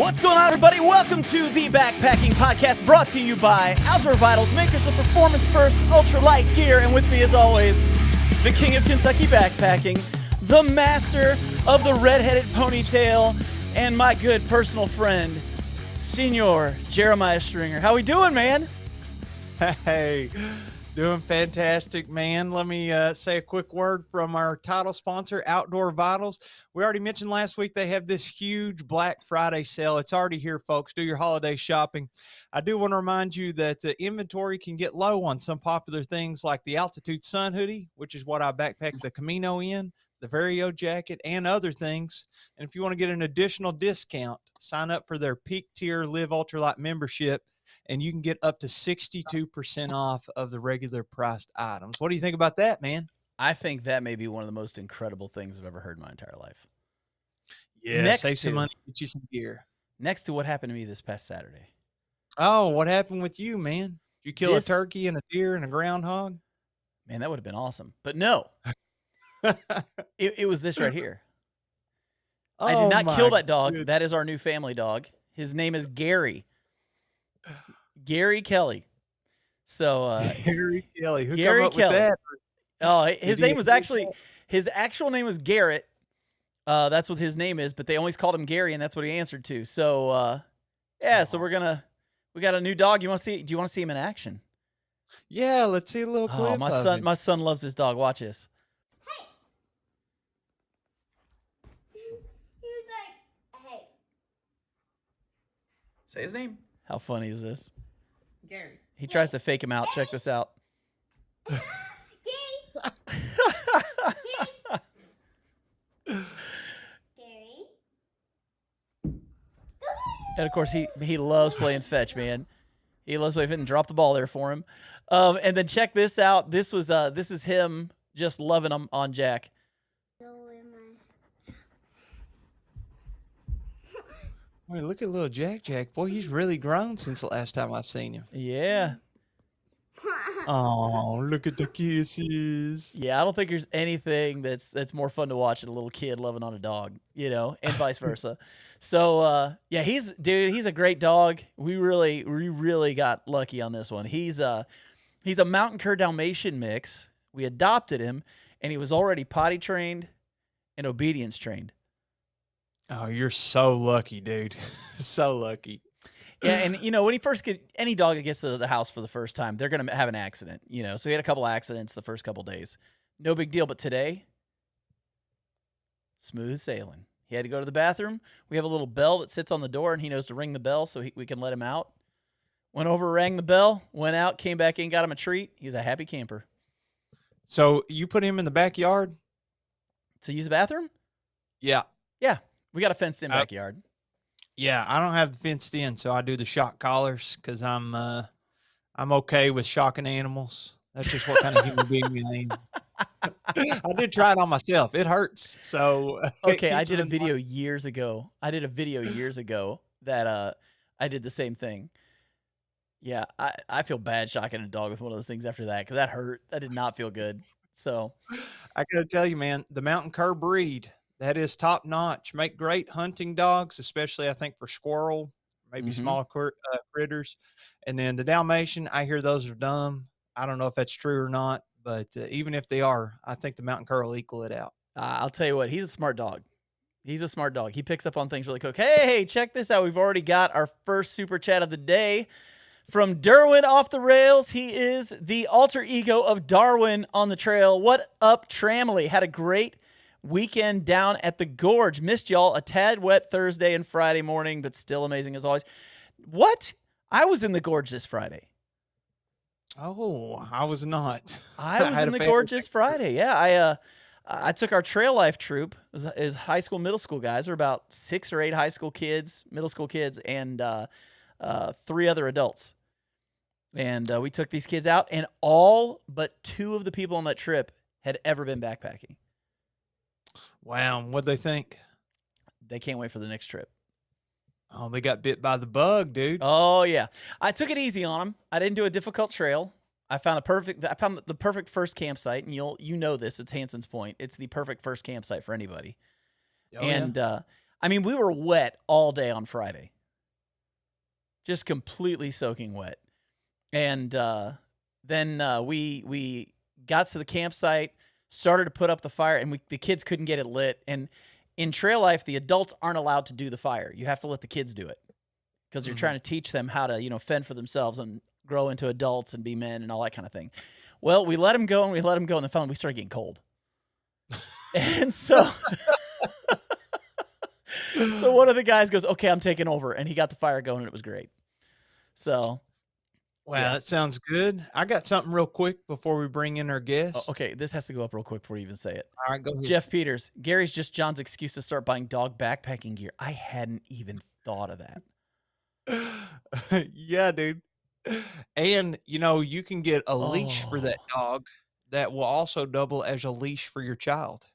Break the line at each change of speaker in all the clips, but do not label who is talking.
What's going on, everybody? Welcome to the Backpacking Podcast, brought to you by Outdoor Vitals, makers of performance-first ultralight gear. And with me, as always, the king of Kentucky backpacking, the master of the red-headed ponytail, and my good personal friend, Senor Jeremiah Stringer. How we doing, man?
Hey, doing fantastic, man. Let me say a quick word from our title sponsor, Outdoor Vitals. We already mentioned last week they have this huge Black Friday sale. It's already here, folks. Do your holiday shopping. I do want to remind you that inventory can get low on some popular things like the Altitude Sun hoodie, which is what I backpack the Camino in, the Vario jacket, and other things. And if you want to get an additional discount, sign up for their Peak Tier Live Ultralight membership, and you can get up to 62% off of the regular priced items. What do you think about that, man?
I think that may be one of the most incredible things I've ever heard in my entire life.
Yeah, save some money, get you some gear.
Next to what happened to me this past Saturday.
Oh, what happened with you, man? Did you kill a turkey and a deer and a groundhog?
Man, that would have been awesome. But no, it was this right here. I did not kill that dog.
Goodness.
That is our new family dog. His name is Gary. Gary Kelly. So
Gary Kelly. Who
Gary
come up
Kelly.
with that?
Oh, his name was actually, his actual name was Garrett. That's what his name is, but they always called him Gary, and that's what he answered to. So yeah, so we got a new dog. Do you want to see him in action?
Yeah, let's see a little clip.
Oh, my son loves this dog. Watch this.
Say his name.
How funny is this?
Gary.
He tries to fake him out. Check this out. And of course, he loves playing fetch, man. He loves playing fetch, and drop the ball there for him. And then check this out. This is him just loving him on Jack.
Wait, look at little Jack. Boy, he's really grown since the last time I've seen him.
Yeah.
Oh, look at the kisses.
Yeah, I don't think there's anything that's more fun to watch than a little kid loving on a dog, and vice versa. So yeah, he's a great dog. We really got lucky on this one. He's a Mountain Cur Dalmatian mix. We adopted him, and he was already potty trained and obedience trained.
Oh, you're so lucky, dude. So lucky.
Yeah, and when any dog that gets to the house for the first time, they're gonna have an accident. So he had a couple accidents the first couple days. No big deal, but today, smooth sailing. He had to go to the bathroom. We have a little bell that sits on the door, and he knows to ring the bell so we can let him out. Went over, rang the bell, went out, came back in, got him a treat. He's a happy camper.
So you put him in the backyard
to use the bathroom?
Yeah.
Yeah, we got a fenced-in backyard.
Yeah, I don't have the fenced in, so I do the shock collars because I'm okay with shocking animals. That's just what kind of human being I am. I did try it on myself. It hurts. So
okay, I did a video years ago. That I did the same thing. Yeah, I feel bad shocking a dog with one of those things after that because that hurt. That did not feel good. So
I gotta tell you, man, the Mountain Cur breed, that is top notch. Make great hunting dogs, especially I think for squirrel, maybe small critters. And then the Dalmatian, I hear those are dumb. I don't know if that's true or not, but even if they are, I think the Mountain Cur will equal it out.
I'll tell you what, he's a smart dog. He picks up on things really quick. Hey, check this out. We've already got our first super chat of the day from Derwin Off the Rails. He is the alter ego of Darwin on the trail. What up, Tramley? Had a great weekend down at the Gorge. Missed y'all. A tad wet Thursday and Friday morning, but still amazing as always. What? I was in the Gorge this Friday.
Oh, I was not.
I was in the Gorge this Friday. Yeah, I took our Trail Life troop. Is high school, middle school guys. We're about 6 or 8 high school kids, middle school kids, and 3 other adults. And we took these kids out, and all but 2 of the people on that trip had ever been backpacking.
Wow, what'd they think?
They can't wait for the next trip.
Oh, they got bit by the bug, dude.
Oh yeah, I took it easy on them. I didn't do a difficult trail. I found the perfect first campsite, and you know this. It's Hanson's Point. It's the perfect first campsite for anybody. Oh, and I mean, we were wet all day on Friday. Just completely soaking wet. And then we got to the campsite, started to put up the fire, and the kids couldn't get it lit. And in trail life, the adults aren't allowed to do the fire. You have to let the kids do it because you're trying to teach them how to, fend for themselves and grow into adults and be men and all that kind of thing. Well, we let them go, and then finally we started getting cold. And so one of the guys goes, "Okay, I'm taking over." And he got the fire going, and it was great. So,
Wow, that sounds good. I got something real quick before we bring in our guest.
okay, this has to go up real quick before you even say it.
All right, go ahead.
Jeff Peters, Gary's just John's excuse to start buying dog backpacking gear. I hadn't even thought of that.
Yeah, dude. And, you can get a leash for that dog that will also double as a leash for your child.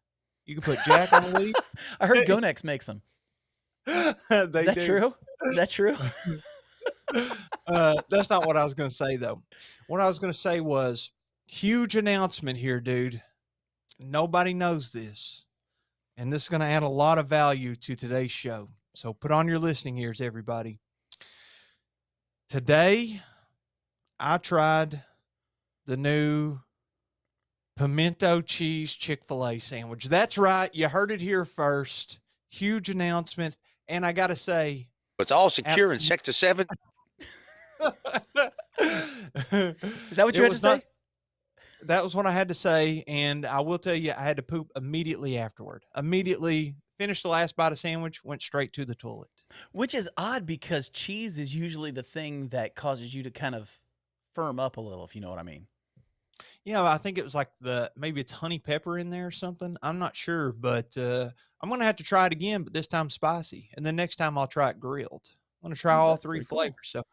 You can put Jack on a leash.
I heard Gonex makes them. Is that true? Is that true?
That's not what I was going to say, though. What I was going to say was, huge announcement here, dude. Nobody knows this. And this is going to add a lot of value to today's show. So put on your listening ears, everybody. Today, I tried the new pimento cheese Chick-fil-A sandwich. That's right. You heard it here first. Huge announcements. And I got to say,
it's all secure in Sector 7.
Is that what you had to say?
That was what I had to say. And I will tell you, I had to poop immediately afterward. Immediately finished the last bite of sandwich, went straight to the toilet.
Which is odd because cheese is usually the thing that causes you to kind of firm up a little, if you know what I mean.
Yeah, I think it was like maybe it's honey pepper in there or something. I'm not sure, but I'm going to have to try it again, but this time spicy. And then next time I'll try it grilled. I'm going to try all three flavors. Cool. So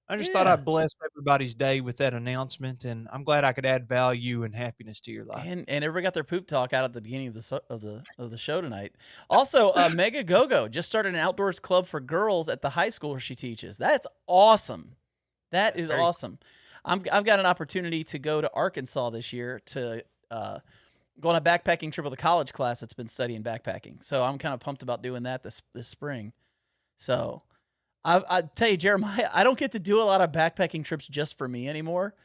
I just thought I'd bless everybody's day with that announcement, and I'm glad I could add value and happiness to your life.
And everybody got their poop talk out at the beginning of the show tonight. Also, Mega Go-Go just started an outdoors club for girls at the high school where she teaches. That's awesome. That is awesome. I've got an opportunity to go to Arkansas this year to go on a backpacking trip with a college class that's been studying backpacking. So I'm kind of pumped about doing that this spring. So I tell you, Jeremiah, I don't get to do a lot of backpacking trips just for me anymore.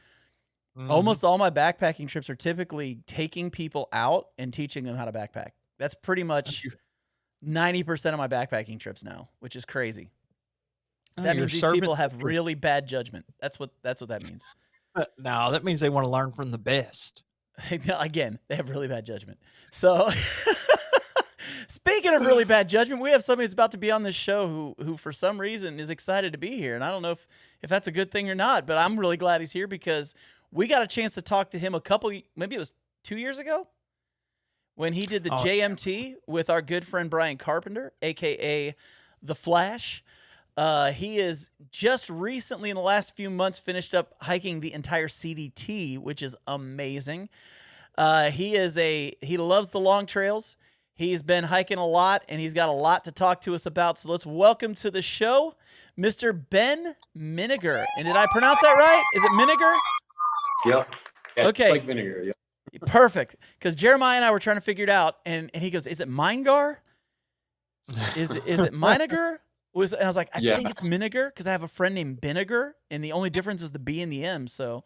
Almost all my backpacking trips are typically taking people out and teaching them how to backpack. That's pretty much 90% of my backpacking trips now, which is crazy. That means these people have really bad judgment. That's what that means.
No, that means they want to learn from the best.
Again, they have really bad judgment. So speaking of really bad judgment, we have somebody that's about to be on this show who for some reason is excited to be here. And I don't know if that's a good thing or not, but I'm really glad he's here because we got a chance to talk to him maybe it was 2 years ago when he did the JMT with our good friend Brian Carpenter, a.k.a. The Flash. He is just recently in the last few months finished up hiking the entire CDT, which is amazing. He loves the long trails. He's been hiking a lot, and he's got a lot to talk to us about. So let's welcome to the show, Mr. Ben Minegar. And did I pronounce that right? Is it Minegar?
Yep. Yeah,
okay.
Like vinegar. Yep.
Perfect. Because Jeremiah and I were trying to figure it out, and he goes, "Is it Minegar? Is it Minegar?" And I was like, I think it's Minegar because I have a friend named Vinegar, and the only difference is the B and the M. So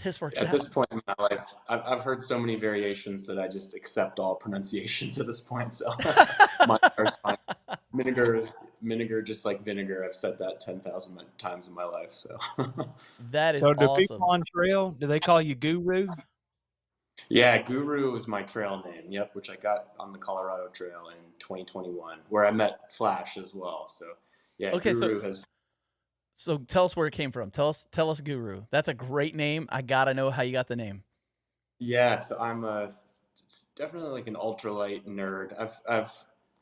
this works out.
At this point in my life, I've heard so many variations that I just accept all pronunciations at this point. So Minegar's fine. Minegar, just like vinegar. I've said that 10,000 times in my life. So
that is
so do
awesome.
People on trail, do they call you Guru?
Yeah, Guru was my trail name. Yep, which I got on the Colorado Trail in 2021, where I met Flash as well. So yeah,
okay,
Guru
so tell us where it came from. Tell us Guru. That's a great name. I gotta know how you got the name.
Yeah, so I'm definitely like an ultralight nerd. I've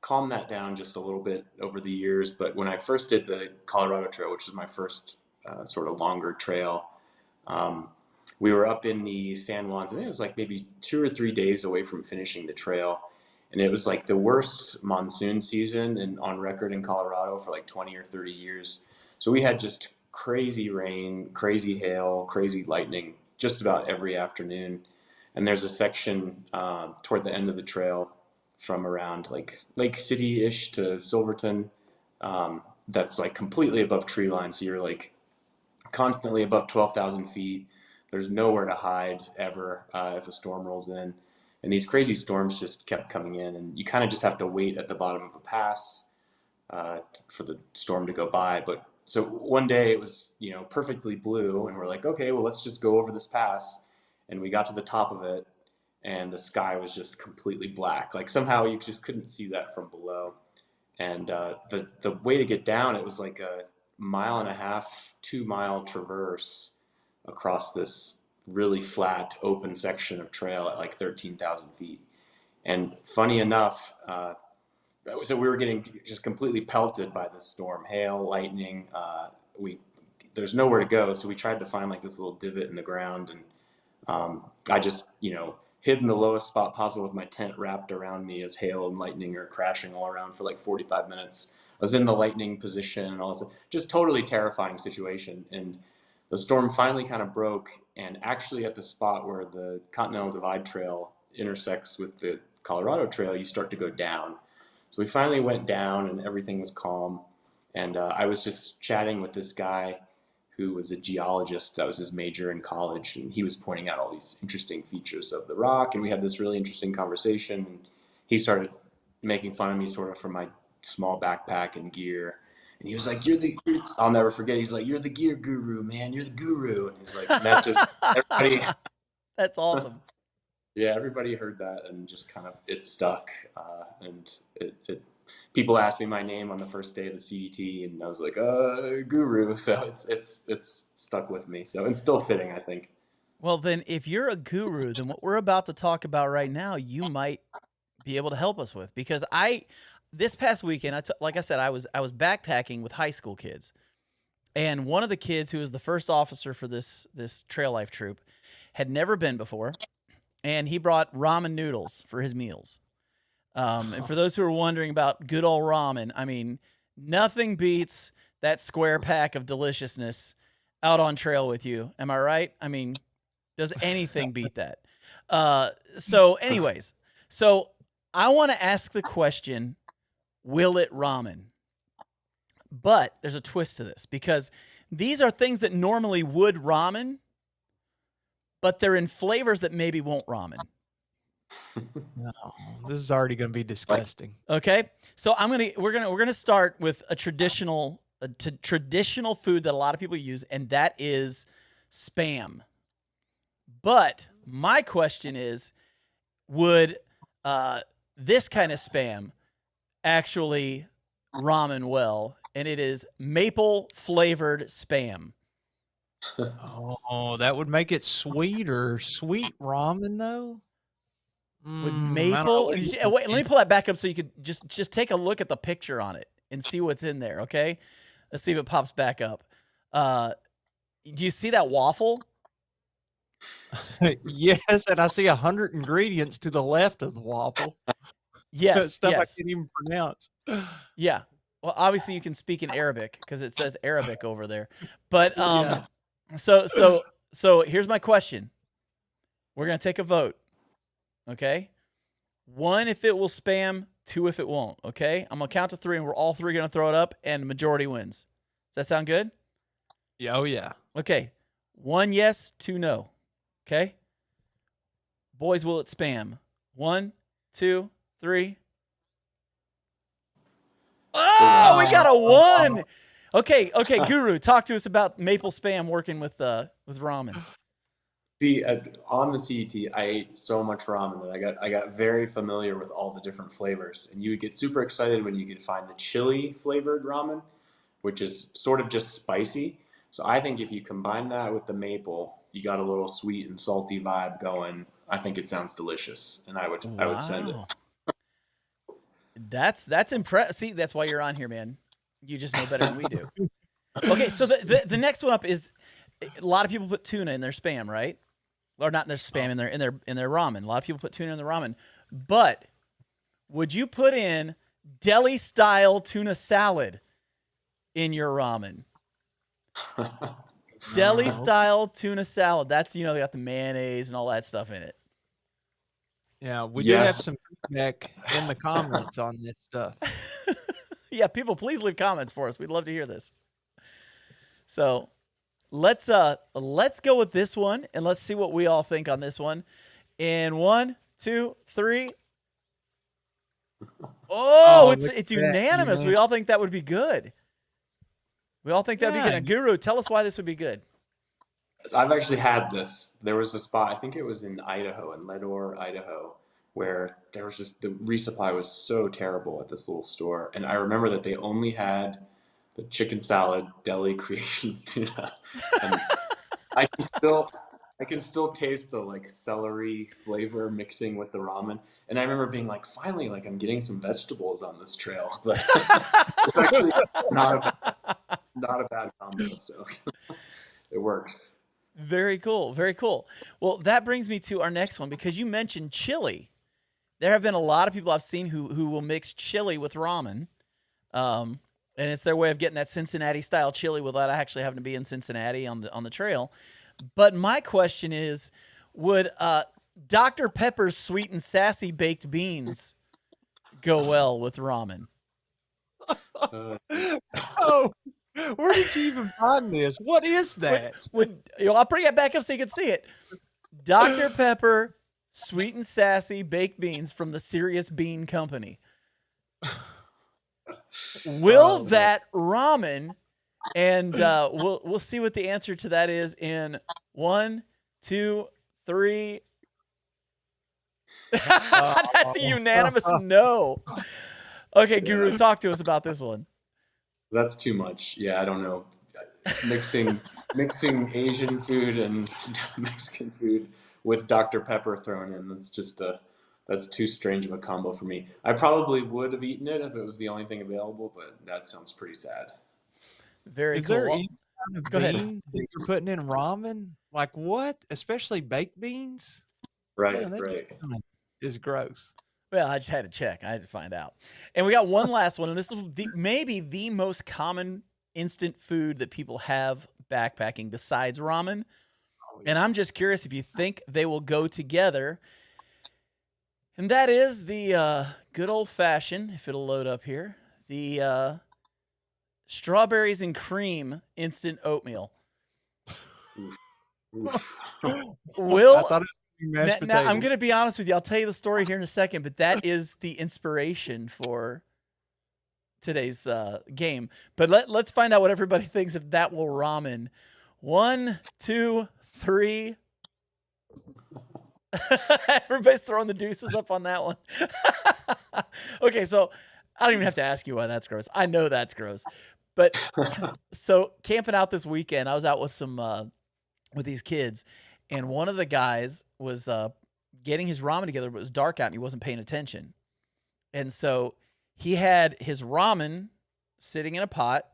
calmed that down just a little bit over the years, but when I first did the Colorado Trail, which is my first sort of longer trail, we were up in the San Juans, and it was like maybe 2 or 3 days away from finishing the trail. And it was like the worst monsoon season on record in Colorado for like 20 or 30 years. So we had just crazy rain, crazy hail, crazy lightning, just about every afternoon. And there's a section toward the end of the trail from around like Lake City-ish to Silverton. That's like completely above tree line. So you're like constantly above 12,000 feet. There's nowhere to hide ever if a storm rolls in. And these crazy storms just kept coming in, and you kind of just have to wait at the bottom of a pass for the storm to go by. But so one day it was, perfectly blue, and we're like, okay, well, let's just go over this pass. And we got to the top of it, and the sky was just completely black. Like somehow you just couldn't see that from below. And the way to get down, it was like a 1.5 2-mile traverse across this really flat open section of trail at like 13,000 feet. And funny enough, so we were getting just completely pelted by this storm, hail, lightning. There's nowhere to go, so we tried to find like this little divot in the ground, and I just hid in the lowest spot possible with my tent wrapped around me as hail and lightning are crashing all around for like 45 minutes. I was in the lightning position and all this, just totally terrifying situation. And the storm finally kind of broke, and actually at the spot where the Continental Divide Trail intersects with the Colorado Trail, you start to go down. So we finally went down and everything was calm. And I was just chatting with this guy who was a geologist. That was his major in college. And he was pointing out all these interesting features of the rock. And we had this really interesting conversation. And he started making fun of me sort of for my small backpack and gear. And he was like, I'll never forget. He's like, you're the gear guru, man. You're the guru. And he's like, and that just, everybody.
That's awesome.
Yeah, everybody heard that and just kind of, it stuck. And people asked me my name on the first day of the CDT, and I was like, guru. So it's stuck with me. So it's still fitting, I think.
Well, then if you're a guru, then what we're about to talk about right now, you might be able to help us with, because this past weekend, like I said, I was backpacking with high school kids, and one of the kids who was the first officer for this trail life troop had never been before, and he brought ramen noodles for his meals. And for those who are wondering about good old ramen, I mean, nothing beats that square pack of deliciousness out on trail with you. Am I right? I mean, does anything beat that? So anyways, I want to ask the question, will it ramen? But there's a twist to this, because these are things that normally would ramen, but they're in flavors that maybe won't ramen.
No, this is already going to be disgusting.
Okay, so we're gonna start with a traditional food that a lot of people use, and that is Spam. But my question is, would this kind of Spam actually ramen well? And it is maple flavored Spam.
Oh, that would make it sweeter. Sweet ramen, though.
With maple. Wait, let me pull that back up so you could just take a look at the picture on it and see what's in there. Okay, let's see if it pops back up. Do you see that waffle?
Yes, and I see 100 ingredients to the left of the waffle.
Yes,
Stuff
yes.
I can't even pronounce.
Yeah. Well, obviously you can speak in Arabic because it says Arabic over there. But
Yeah.
so here's my question. We're gonna take a vote. Okay. 1 if it will Spam, 2 if it won't. Okay. I'm gonna count to 3, and we're all 3 gonna throw it up, and the majority wins. Does that sound good?
Yeah. Oh yeah.
Okay. 1 yes, 2 no. Okay. Boys, will it Spam? 1, 2, 3. Oh, we got a 1. Okay, Guru, talk to us about maple Spam working with ramen.
See, on the CDT, I ate so much ramen that I got very familiar with all the different flavors, and you would get super excited when you could find the chili flavored ramen, which is sort of just spicy. So I think if you combine that with the maple, you got a little sweet and salty vibe going. I think it sounds delicious, and I would send it.
That's impressive. See, that's why you're on here, man. You just know better than we do. Okay, so the next one up is, a lot of people put tuna in their Spam, right? Or not in their Spam, in their ramen. A lot of people put tuna in their ramen. But would you put in deli style tuna salad in your ramen? Deli style tuna salad. That's, they got the mayonnaise and all that stuff in it.
Yeah, we do have
Yes.
some feedback in the comments on this stuff.
Yeah, people, please leave comments for us. We'd love to hear this. So let's go with this one and let's see what we all think on this one. In 1, 2, 3. Oh,
look
it's
at that,
unanimous.
man.
We all think that would be good. We all think that'd be
Yeah,
good. Now, Guru, tell us why this would be good.
I've actually had this. There was a spot, I think it was in Idaho, in Leadore, Idaho, where there was just the resupply was so terrible at this little store. And I remember that they only had the chicken salad deli creations tuna. And I can still taste the like celery flavor mixing with the ramen. And I remember being like, finally, like I'm getting some vegetables on this trail. But it's actually not a bad combo, so it works.
Very cool. Very cool. Well, that brings me to our next one because you mentioned chili. There have been a lot of people I've seen who will mix chili with ramen. And it's their way of getting that Cincinnati style chili without actually having to be in Cincinnati on the trail. But my question is, would Dr. Pepper's sweet and sassy baked beans go well with ramen?
Oh, where did you even find this? What is that?
I'll bring it back up so you can see it. Dr. Pepper, sweet and sassy baked beans from the Serious Bean Company. Will that ramen? And we'll see what the answer to that is in 1, 2, 3. That's a unanimous no. Okay, Guru, talk to us about this one.
That's too much. Yeah, I don't know. Mixing Asian food and Mexican food with Dr. Pepper thrown in, that's too strange of a combo for me. I probably would have eaten it if it was the only thing available, but that sounds pretty sad.
Very
Is
cool.
there
Well,
any kind of
go ahead.
bean that you're putting in ramen? Like what? Especially baked beans?
Right,
Man, that just
right.
kinda is gross.
Well, I just had to check. I had to find out. And we got one last one, and this is maybe the most common instant food that people have backpacking besides ramen. And I'm just curious if you think they will go together. And that is the good old-fashioned, if it'll load up here, the strawberries and cream instant oatmeal.
Oof.
I
Will
thought it was mashed
now I'm
potatoes.
going to be honest with you. I'll tell you the story here in a second, but that is the inspiration for today's game. But let's find out what everybody thinks if that will ramen. 1, 2, 3. Everybody's throwing the deuces up on that one. Okay, so I don't even have to ask you why that's gross. I know that's gross. But so camping out this weekend, I was out with some with these kids, and one of the guys was getting his ramen together, but it was dark out and he wasn't paying attention. And so he had his ramen sitting in a pot,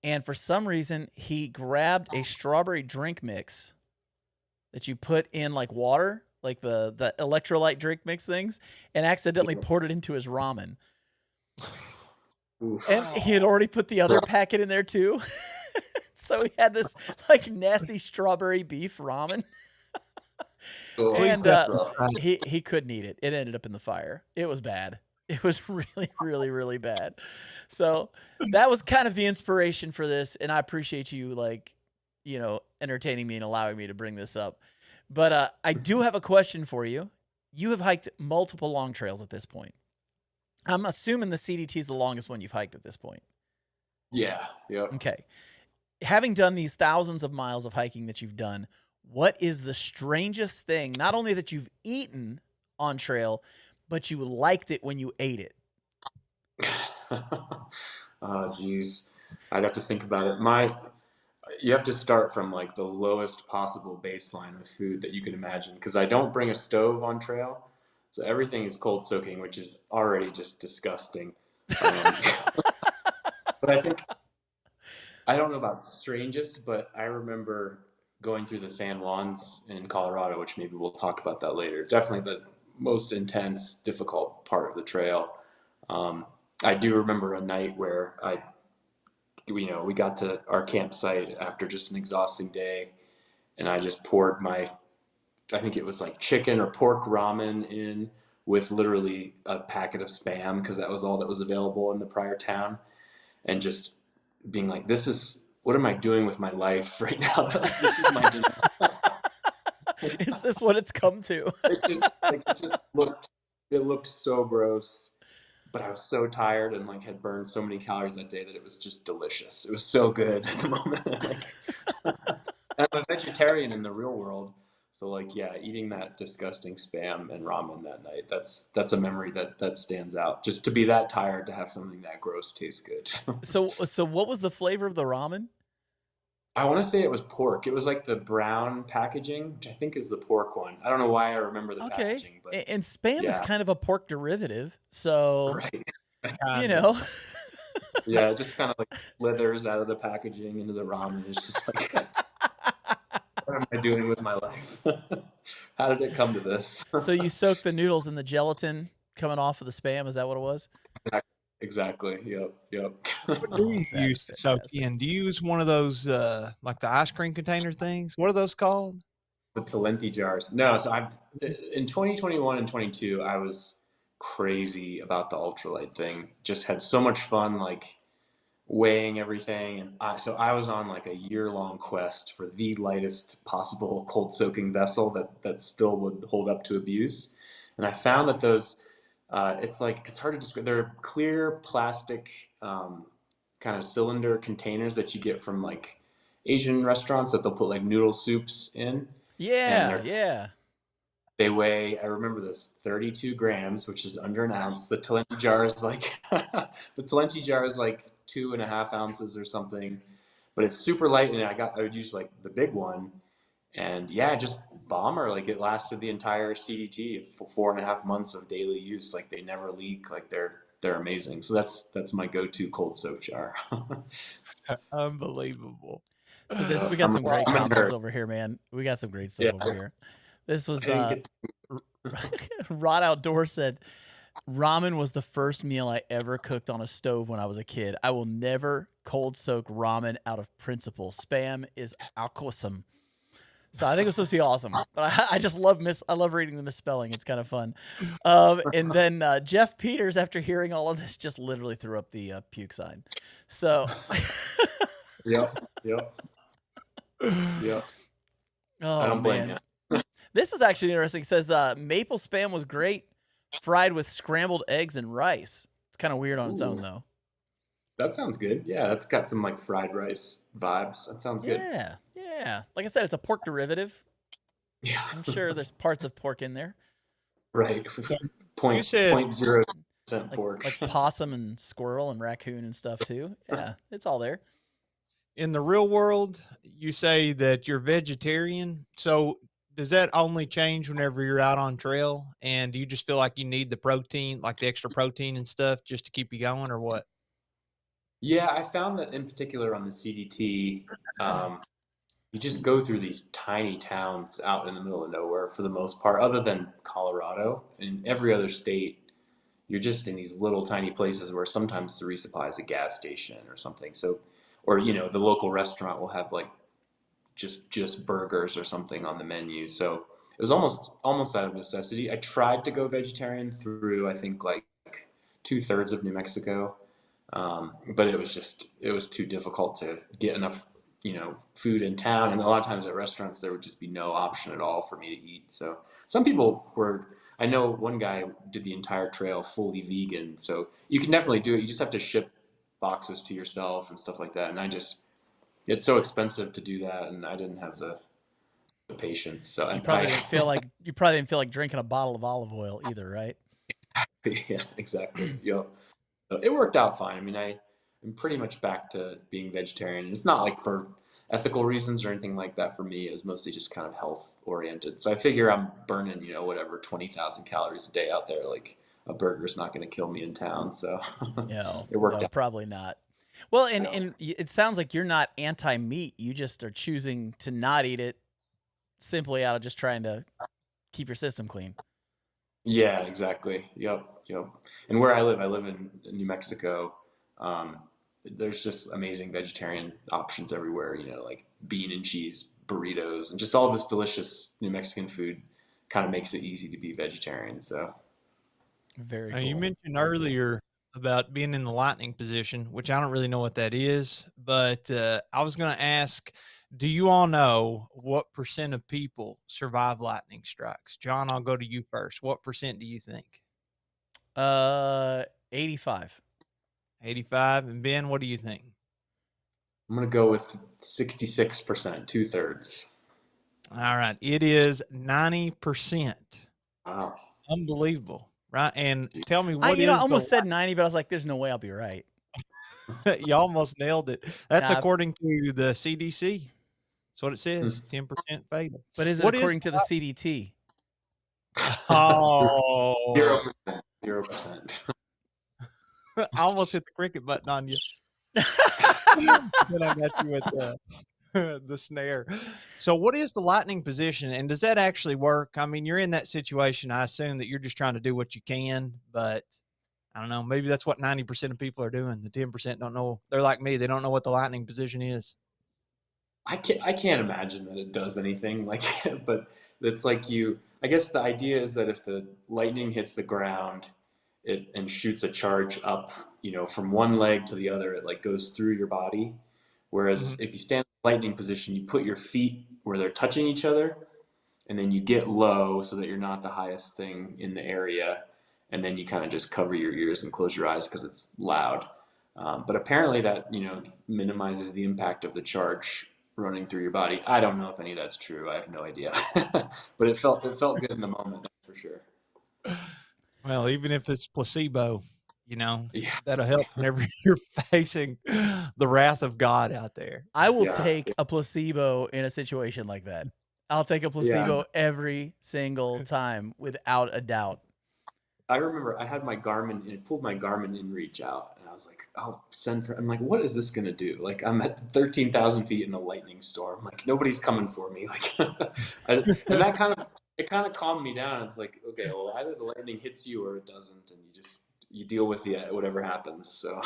and for some reason he grabbed a strawberry drink mix that you put in like water, like the electrolyte drink mix things, and accidentally poured it into his ramen.
Oof.
And he had already put the other packet in there too. So he had this like nasty strawberry beef ramen.
Oh,
And
that's rough.
he couldn't eat it. It ended up in the fire. It was bad. It was really, really, really bad. So that was kind of the inspiration for this. And I appreciate you entertaining me and allowing me to bring this up. But I do have a question for you. You have hiked multiple long trails at this point. I'm assuming the CDT is the longest one you've hiked at this point.
Yeah, yep.
Okay. Having done these thousands of miles of hiking that you've done, what is the strangest thing, not only that you've eaten on trail, but you liked it when you ate it?
Oh, geez. I'd have to think about it. You have to start from like the lowest possible baseline of food that you can imagine, because I don't bring a stove on trail, so everything is cold soaking, which is already just disgusting. But I don't know about strangest, but I remember going through the San Juans in Colorado, which maybe we'll talk about that later. Definitely the most intense, difficult part of the trail. I do remember a night where we got to our campsite after just an exhausting day, and I just poured my I think it was like chicken or pork ramen in with literally a packet of Spam because that was all that was available in the prior town, and just being like, this is what am I doing with my life right now? Like, this is my dinner.
Is this what it's come to?
It looked so gross, but I was so tired and like had burned so many calories that day that it was just delicious. It was so good at the moment. Like, I'm a vegetarian in the real world, so like yeah, eating that disgusting Spam and ramen that night, that's a memory that stands out. Just to be that tired to have something that gross taste good.
So what was the flavor of the ramen?
I want to say it was pork. It was like the brown packaging, which I think is the pork one. I don't know why I remember the
Okay.
packaging, but
And Spam is
yeah,
kind of a pork derivative, so
right.
you
Kind of.
know.
Yeah, it just kind of like slithers out of the packaging into the ramen. It's just like, what am I doing with my life? How did it come to this?
So you soak the noodles in the gelatin coming off of the Spam. Is that what it was?
Exactly. Yep.
What do you
That's
use to soak
fantastic.
in? Do you use one of those like the ice cream container things? What are those called?
The Talenti jars. No, so I in 2021 and 22, I was crazy about the ultralight thing. Just had so much fun, like weighing everything, and so I was on like a year-long quest for the lightest possible cold soaking vessel that still would hold up to abuse. And I found that those, it's hard to describe. They're clear plastic kind of cylinder containers that you get from like Asian restaurants that they'll put like noodle soups in, and
Yeah, yeah.
they weigh, I remember this, 32 grams, which is under an ounce. The Talenti jar is like, the Talenti jar is like 2.5 ounces or something, but it's super light. And I would use like the big one, and yeah, just bomber. Like it lasted the entire CDT for 4.5 months of daily use. Like they never leak. Like they're amazing. So that's my go-to cold soak jar.
Unbelievable.
So we got
I'm,
some great
I'm a
comments
nerd.
over here, man. We got some great stuff
Yeah,
over here. This
I
was
didn't get.
Rod Outdoor said ramen was the first meal I ever cooked on a stove when I was a kid. I will never cold soak ramen out of principle. Spam is awesome. So I think it's supposed to be awesome, but I just I love reading the misspelling. It's kind of fun. And then Jeff Peters, after hearing all of this, just literally threw up the puke sign. So,
Yep. I
oh
don't blame
man,
you.
this is actually interesting. It says maple spam was great, fried with scrambled eggs and rice. It's kind of weird on its own
Ooh,
though.
that sounds good. Yeah, that's got some like fried rice vibes. That sounds good.
Yeah, yeah. Like I said, it's a pork derivative.
Yeah,
I'm sure there's parts of pork in there,
right.
So you
Point
said
point 0% pork.
like possum and squirrel and raccoon and stuff too. Yeah, it's all there.
in the real world, you say that you're vegetarian. So does that only change whenever you're out on trail? And do you just feel like you need the protein, like the extra protein and stuff, just to keep you going, or what?
Yeah, I found that in particular on the CDT, you just go through these tiny towns out in the middle of nowhere for the most part, other than Colorado. In every other state, you're just in these little tiny places where sometimes the resupply is a gas station or something. So, or the local restaurant will have like just burgers or something on the menu. So it was almost out of necessity. I tried to go vegetarian through I think like 2/3 of New Mexico, but it was too difficult to get enough food in town, and a lot of times at restaurants there would just be no option at all for me to eat. So some people were. I know one guy did the entire trail fully vegan, so you can definitely do it. You just have to ship boxes to yourself and stuff like that. And it's so expensive to do that, and I didn't have the patience. So
You
and
probably
I,
didn't feel like drinking a bottle of olive oil either, right?
yeah, exactly. Yep. So it worked out fine. I mean, I'm pretty much back to being vegetarian. And it's not like for ethical reasons or anything like that for me. It was mostly just kind of health oriented. So I figure I'm burning, whatever, 20,000 calories a day out there. Like a burger's not going to kill me in town. So
No,
it worked
no,
out.
probably not. Well, and
Well,
it sounds like you're not anti-meat. You just are choosing to not eat it simply out of just trying to keep your system clean.
yeah, exactly. Yep. And where I live in New Mexico. There's just amazing vegetarian options everywhere, like bean and cheese burritos, and just all this delicious New Mexican food kind of makes it easy to be vegetarian. So
Very
Now, you
cool.
mentioned earlier about being in the lightning position, which I don't really know what that is, but I was going to ask, do you all know what percent of people survive lightning strikes? John, I'll go to you first. What percent do you think?
85.
85. And Ben, what do you think?
I'm gonna go with 66%, 2/3.
All right. It is 90%.
Wow.
Unbelievable. Right. And tell me, what
I
is
almost said 90, but I was like, there's no way I'll be right.
you almost nailed it. That's
Nah,
according to the CDC. That's what it
Hmm.
says. 10% fatal.
but is it
What is
according to the CDT?
Oh,
0%. 0%.
I almost hit the cricket button on you. Then I got you with the snare. So, what is the lightning position, and does that actually work? I mean, you're in that situation. I assume that you're just trying to do what you can, but I don't know. Maybe that's what 90% of people are doing. The 10% don't know. They're like me. They don't know what the lightning position is.
I can't imagine that it does anything like it, but it's like I guess the idea is that if the lightning hits the ground and shoots a charge up, from one leg to the other, it like goes through your body. Whereas if you stand in the lightning position, you put your feet where they're touching each other, and then you get low so that you're not the highest thing in the area, and then you kind of just cover your ears and close your eyes because it's loud. But apparently that minimizes the impact of the charge running through your body. I don't know if any of that's true. I have no idea, but it felt good in the moment for sure.
Well, even if it's placebo,
Yeah.
that'll help whenever you're facing the wrath of God out there.
I will
Yeah.
take a placebo in a situation like that. I'll take a placebo every single time without a doubt.
I remember I had my Garmin and it pulled my Garmin inReach out, and I was like, I'll send her. I'm like, what is this going to do? Like, I'm at 13,000 feet in a lightning storm. Like, nobody's coming for me. Like, and that kind of calmed me down. It's like, okay, well, either the lightning hits you or it doesn't, and you deal with whatever happens. So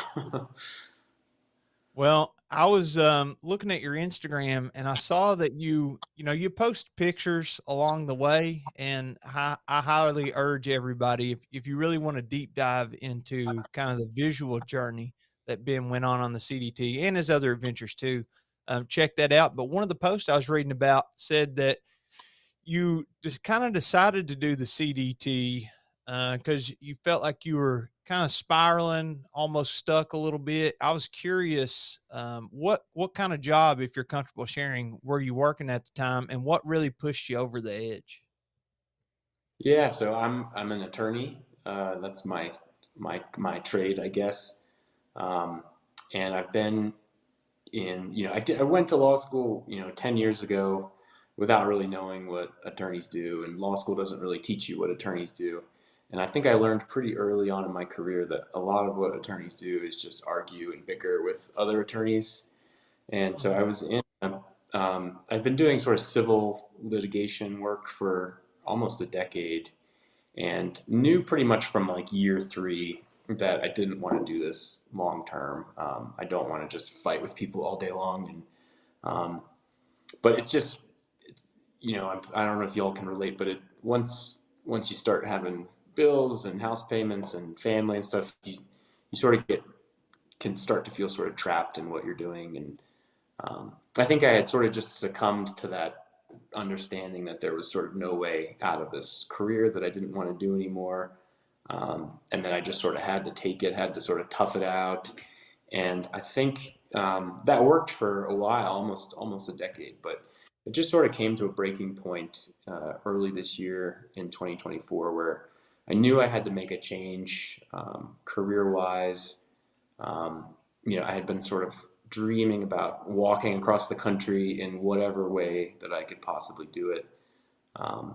Well, I was looking at your Instagram and I saw that you post pictures along the way, and I highly urge everybody, if you really want to deep dive into kind of the visual journey that Ben went on the CDT and his other adventures too, check that out. But one of the posts I was reading about said that you just kind of decided to do the CDT because you felt like you were kind of spiraling, almost stuck a little bit. I was curious, what kind of job, if you're comfortable sharing, were you working at the time, and what really pushed you over the edge?
yeah, so I'm an attorney. That's my trade, I guess. And I've been I went to law school, 10 years ago without really knowing what attorneys do, and law school doesn't really teach you what attorneys do. And I think I learned pretty early on in my career that a lot of what attorneys do is just argue and bicker with other attorneys. And so I was I've been doing sort of civil litigation work for almost a decade, and knew pretty much from like year 3 that I didn't want to do this long term. I don't want to just fight with people all day long, and but I don't know if y'all can relate, but once you start having bills and house payments and family and stuff, you sort of can start to feel sort of trapped in what you're doing. And I think I had sort of just succumbed to that understanding that there was sort of no way out of this career that I didn't want to do anymore. And then I just sort of had to sort of tough it out. And I think that worked for a while, almost a decade, but it just sort of came to a breaking point early this year in 2024, where I knew I had to make a change career-wise. I had been sort of dreaming about walking across the country in whatever way that I could possibly do it. I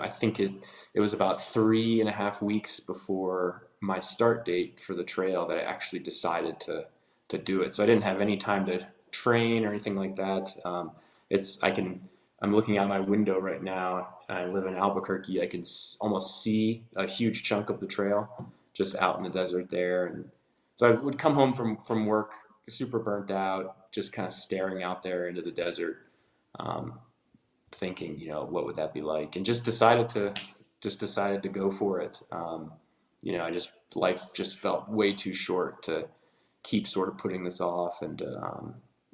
think it was about 3.5 weeks before my start date for the trail that I actually decided to do it. So I didn't have any time to train or anything like that. I'm looking out my window right now. I live in Albuquerque. I can almost see a huge chunk of the trail just out in the desert there. And so I would come home from work super burnt out, just kind of staring out there into the desert, thinking, what would that be like? And just decided to go for it. Life just felt way too short to keep sort of putting this off and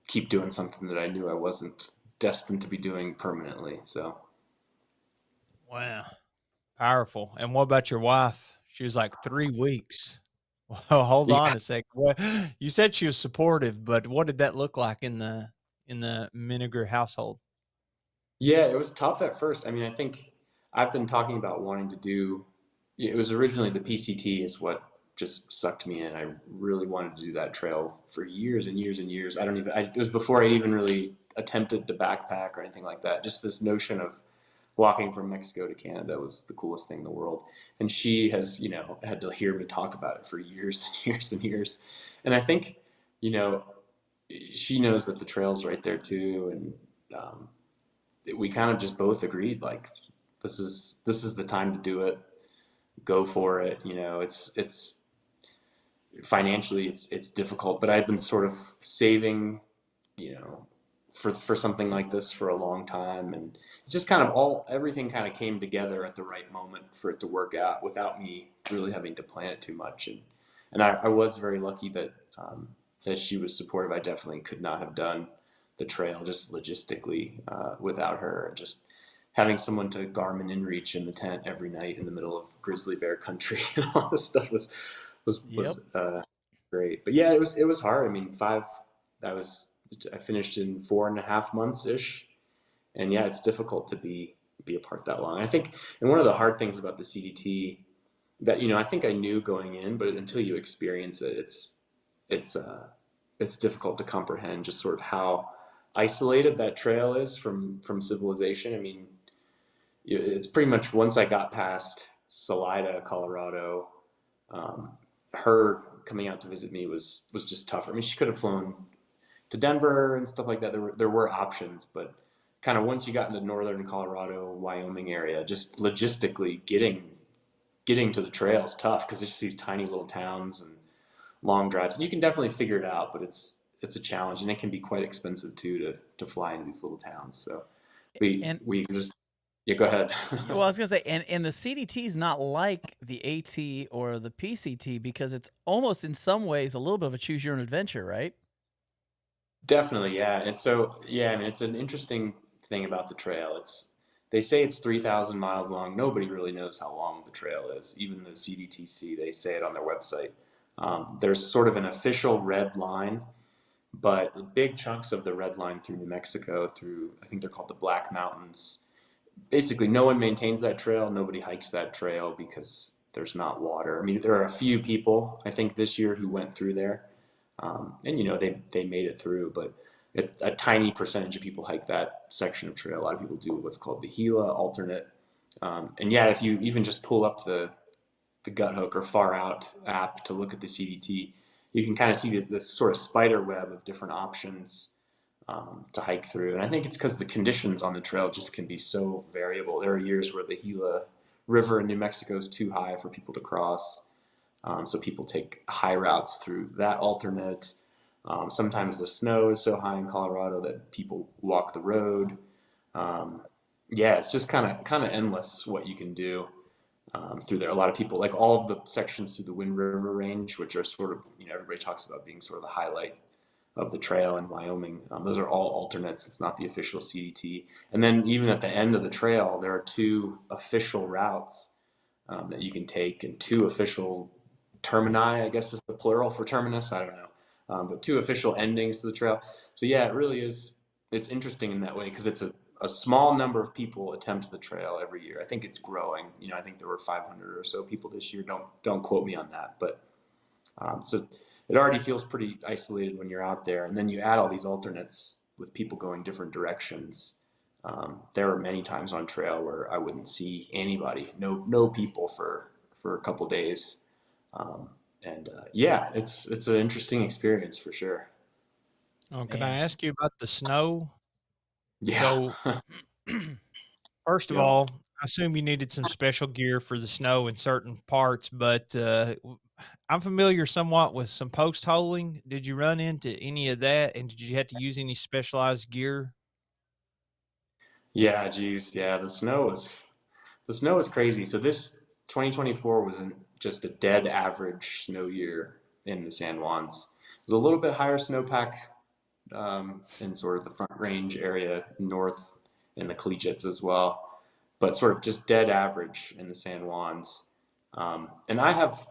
keep doing something that I knew I wasn't destined to be doing permanently. So,
Wow. Powerful. And what about your wife? She was like 3 weeks. Well, hold
yeah,
on a second. What you said she was supportive, but what did that look like in the Minegar household?
yeah, it was tough at first. I mean, I think I've been talking about wanting to do. It was originally the PCT is what just sucked me in. I really wanted to do that trail for years and years and years. It was before I even really attempted to backpack or anything like that. Just this notion of walking from Mexico to Canada was the coolest thing in the world. And she has, had to hear me talk about it for years and years and years. And I think, you know, she knows that the trail's right there too. And we kind of just both agreed, like, this is the time to do it. Go for it. It's financially it's difficult, but I've been sort of saving, you know, for something like this for a long time, and it's just kind of everything kind of came together at the right moment for it to work out without me really having to plan it too much. And I was very lucky that she was supportive. I definitely could not have done the trail just logistically without her. Just having someone to Garmin inReach in the tent every night in the middle of grizzly bear country and all this stuff was
Yep.
great. But yeah, it was hard. I mean, I finished in 4.5 months ish, and yeah, it's difficult to be apart that long. I think, and one of the hard things about the CDT that I think I knew going in, but until you experience it, it's difficult to comprehend just sort of how isolated that trail is from civilization. I mean, it's pretty much once I got past Salida, Colorado, her coming out to visit me was just tougher. I mean, she could have flown to Denver and stuff like that. There were options, but kind of once you got into northern Colorado, Wyoming area, just logistically getting to the trail is tough because it's just these tiny little towns and long drives. And you can definitely figure it out, but it's a challenge, and it can be quite expensive too to fly into these little towns. So
And
we just yeah, go ahead.
well, I was gonna say, and the CDT is not like the AT or the PCT because it's almost in some ways a little bit of a choose your own adventure, right?
Definitely, yeah. And so, yeah, I mean, it's an interesting thing about the trail. They say it's 3,000 miles long. Nobody really knows how long the trail is. Even the CDTC, they say it on their website. There's sort of an official red line, but big chunks of the red line through New Mexico, I think they're called the Black Mountains. Basically, no one maintains that trail. Nobody hikes that trail because there's not water. I mean, there are a few people, I think, this year who went through there. And they made it through, but a tiny percentage of people hike that section of trail. A lot of people do what's called the Gila alternate. And yeah, if you even just pull up the Gut Hook or Far Out app to look at the CDT, you can kind of see this sort of spider web of different options to hike through. And I think it's because the conditions on the trail just can be so variable. There are years where the Gila River in New Mexico is too high for people to cross. So people take high routes through that alternate. Sometimes the snow is so high in Colorado that people walk the road. Yeah, it's just kind of endless what you can do through there. A lot of people, like all of the sections through the Wind River Range, which are sort of, everybody talks about being sort of the highlight of the trail in Wyoming. Those are all alternates. It's not the official CDT. And then even at the end of the trail, there are 2 official routes that you can take and 2 official termini, I guess is the plural for terminus. I don't know. But 2 official endings to the trail. So yeah, it really is. It's interesting in that way because it's a small number of people attempt the trail every year. I think it's growing. I think there were 500 or so people this year. Don't quote me on that, but so it already feels pretty isolated when you're out there, and then you add all these alternates with people going different directions. There were many times on trail where I wouldn't see anybody, no people for a couple days. And yeah, it's an interesting experience for sure.
Oh, can I
Man.
ask you about the snow?
Yeah.
So, first of
Yep.
all, I assume you needed some special gear for the snow in certain parts, but I'm familiar somewhat with some post holing. Did you run into any of that, and did you have to use any specialized gear?
Yeah, geez, yeah. The snow was crazy. So this 2024 wasn't just a dead average snow year in the San Juans. It was a little bit higher snowpack in sort of the Front Range area north in the collegiates as well, but sort of just dead average in the San Juans. And I have,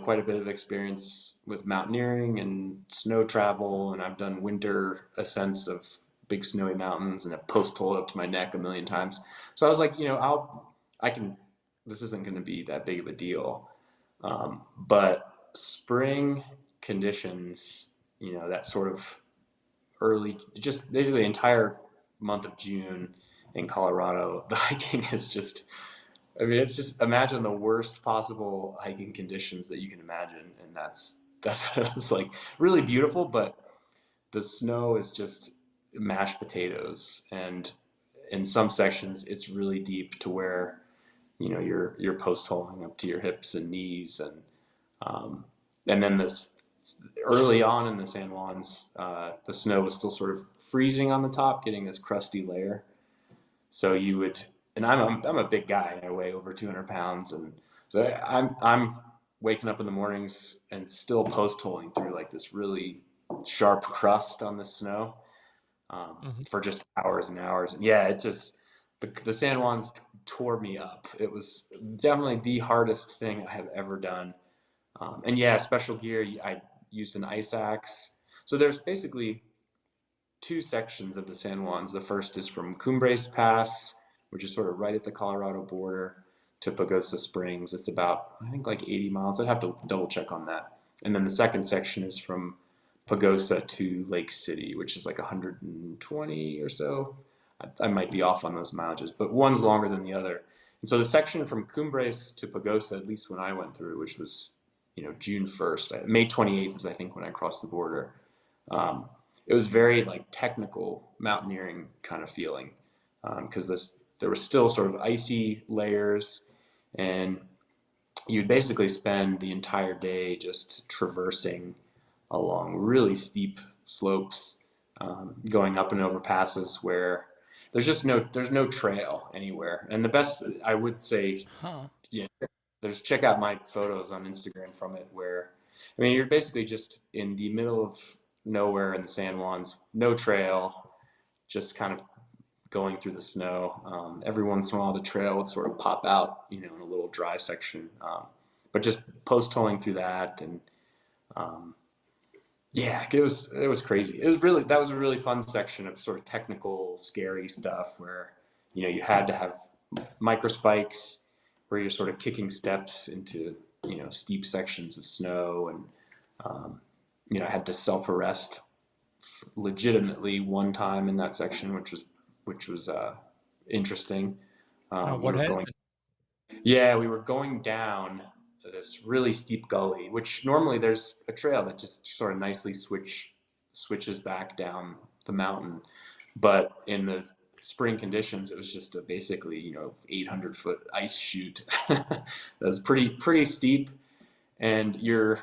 quite a bit of experience with mountaineering and snow travel, and I've done winter ascents of big snowy mountains and have post holed up to my neck a million times. So I was like, I can, this isn't going to be that big of a deal. But spring conditions, that sort of early, just basically the entire month of June in Colorado, the hiking is just, I mean, it's just imagine the worst possible hiking conditions that you can imagine, and that's it's like really beautiful, but the snow is just mashed potatoes, and in some sections it's really deep to where you're post holing up to your hips and knees, and then this early on in the San Juans, the snow was still sort of freezing on the top, getting this crusty layer. So you would, and I'm a big guy. I weigh over 200 pounds, and so I'm waking up in the mornings and still post holing through like this really sharp crust on the snow for just hours and hours. And yeah, it just the San Juans tore me up. It was definitely the hardest thing I have ever done. And yeah, special gear. I used an ice axe. So there's basically two sections of the San Juans. The first is from Cumbres Pass, which is sort of right at the Colorado border, to Pagosa Springs. It's about, I think, like 80 miles. I'd have to double check on that. And then the second section is from Pagosa to Lake City, which is like 120 or so. I might be off on those mileages, but one's longer than the other. And so the section from Cumbres to Pagosa, at least when I went through, which was, June 1st, May 28th is I think when I crossed the border. It was very like technical mountaineering kind of feeling, because there were still sort of icy layers, and you'd basically spend the entire day just traversing along really steep slopes, going up and over passes where there's no trail anywhere. And the best I would say, yeah, check out my photos on Instagram from it, where I mean you're basically just in the middle of nowhere in the San Juans, no trail, just kind of going through the snow. Every once in a while, the trail would sort of pop out, in a little dry section. But just post holing through that, and yeah, it was crazy. That was a really fun section of sort of technical, scary stuff where you had to have microspikes where you're sort of kicking steps into steep sections of snow, and I had to self-arrest legitimately one time in that section, which was interesting.
What happened?
We were going down this really steep gully, which normally there's a trail that just sort of nicely switches back down the mountain, but in the spring conditions, it was just a basically 800-foot ice chute. That was pretty steep, and your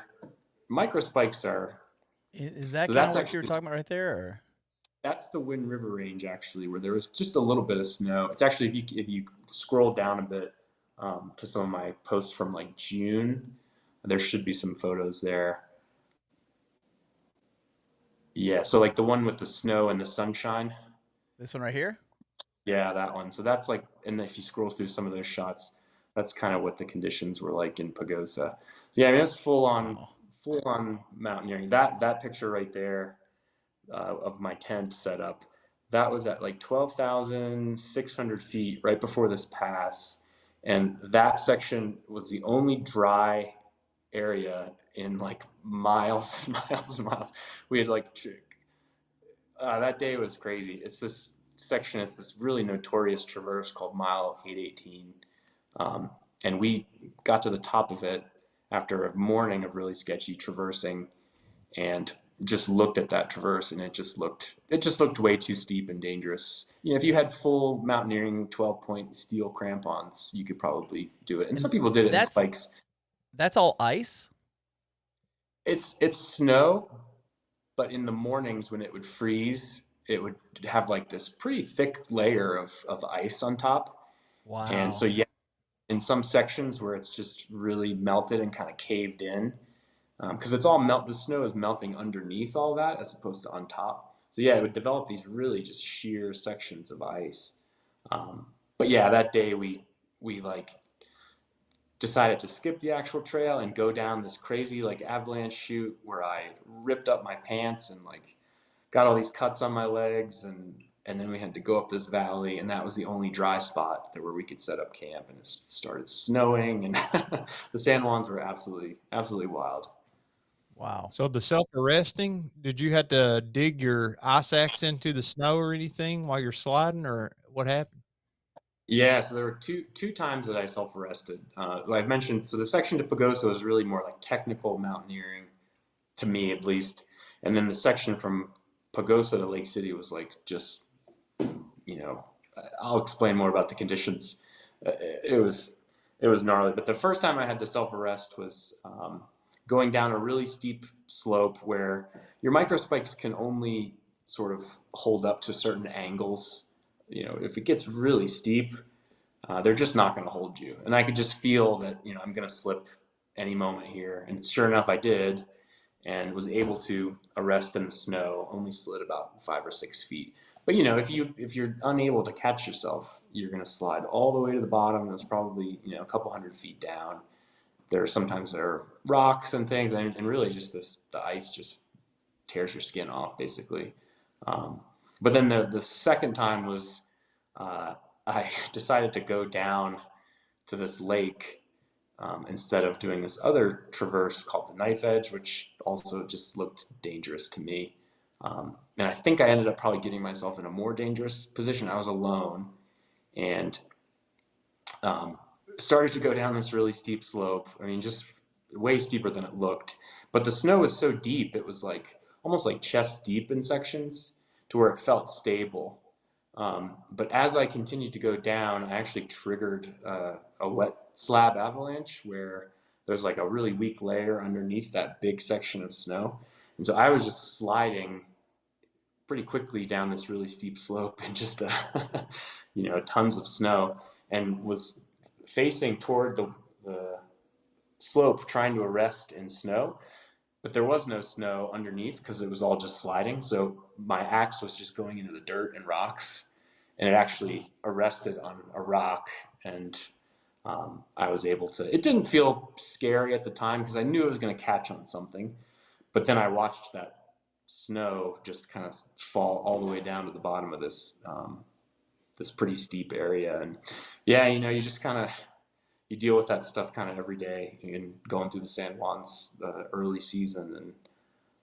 microspikes are.
Is that
So
kind
that's
of what you were
actually
talking about right there? Or?
that's the Wind River Range actually, where there was just a little bit of snow. It's actually if you scroll down a bit to some of my posts from like June, there should be some photos there. Yeah, so like the one with the snow and the sunshine.
This one right here?
Yeah, that one. So that's like, and if you scroll through some of those shots, that's kind of what the conditions were like in Pagosa. So yeah, I mean it's full on mountaineering. That picture right there of my tent setup, that was at like 12,600 feet right before this pass, and that section was the only dry area in like miles and miles and miles. We had like that day was crazy. It's this section. It's this really notorious traverse called Mile 818, and we got to the top of it after a morning of really sketchy traversing, and just looked at that traverse, and it just looked way too steep and dangerous. If you had full mountaineering 12-point steel crampons, you could probably do it. And some people did it in spikes.
That's all ice?
It's snow, but in the mornings when it would freeze, it would have like this pretty thick layer of ice on top. And so
Wow.
yeah, in some sections where it's just really melted and kind of caved in, because it's all the snow is melting underneath all that as opposed to on top. So yeah, it would develop these really just sheer sections of ice. But yeah, that day we like decided to skip the actual trail and go down this crazy like avalanche chute where I ripped up my pants and like got all these cuts on my legs, and then we had to go up this valley, and that was the only dry spot there where we could set up camp, and it started snowing, and the San Juans were absolutely wild.
Wow.
So the self-arresting, did you have to dig your ice axe into the snow or anything while you're sliding, or what happened?
Yeah, so there were two times that I self-arrested. Like I mentioned, so the section to Pagosa was really more like technical mountaineering, to me at least, and then the section from Pagosa to Lake City was like just, you know, I'll explain more about the conditions. It was gnarly. But the first time I had to self-arrest was going down a really steep slope where your microspikes can only sort of hold up to certain angles. You know, if it gets really steep, they're just not going to hold you. And I could just feel that, you know, I'm going to slip any moment here. And sure enough, I did, and was able to arrest in the snow. Only slid about 5 or 6 feet. But you know, if you're unable to catch yourself, you're going to slide all the way to the bottom. And it's probably, you know, a couple 100 feet down. Sometimes there are rocks and things, and really just the ice just tears your skin off basically. Um, but then the second time was I decided to go down to this lake instead of doing this other traverse called the Knife Edge, which also just looked dangerous to me. And I think I ended up probably getting myself in a more dangerous position. I was alone and started to go down this really steep slope. I mean, just way steeper than it looked. But the snow was so deep, it was like almost like chest deep in sections to where it felt stable. But as I continued to go down, I actually triggered a wet slab avalanche where there's like a really weak layer underneath that big section of snow. And so I was just sliding pretty quickly down this really steep slope and just, you know, tons of snow, and was facing toward the slope trying to arrest in snow. But there was no snow underneath because it was all just sliding. So my axe was just going into the dirt and rocks, and it actually arrested on a rock. And I was able to, it didn't feel scary at the time because I knew it was going to catch on something. But then I watched that snow just kind of fall all the way down to the bottom of this pretty steep area. And yeah, you know, you just kind of, you deal with that stuff kind of every day and going through the San Juans the early season.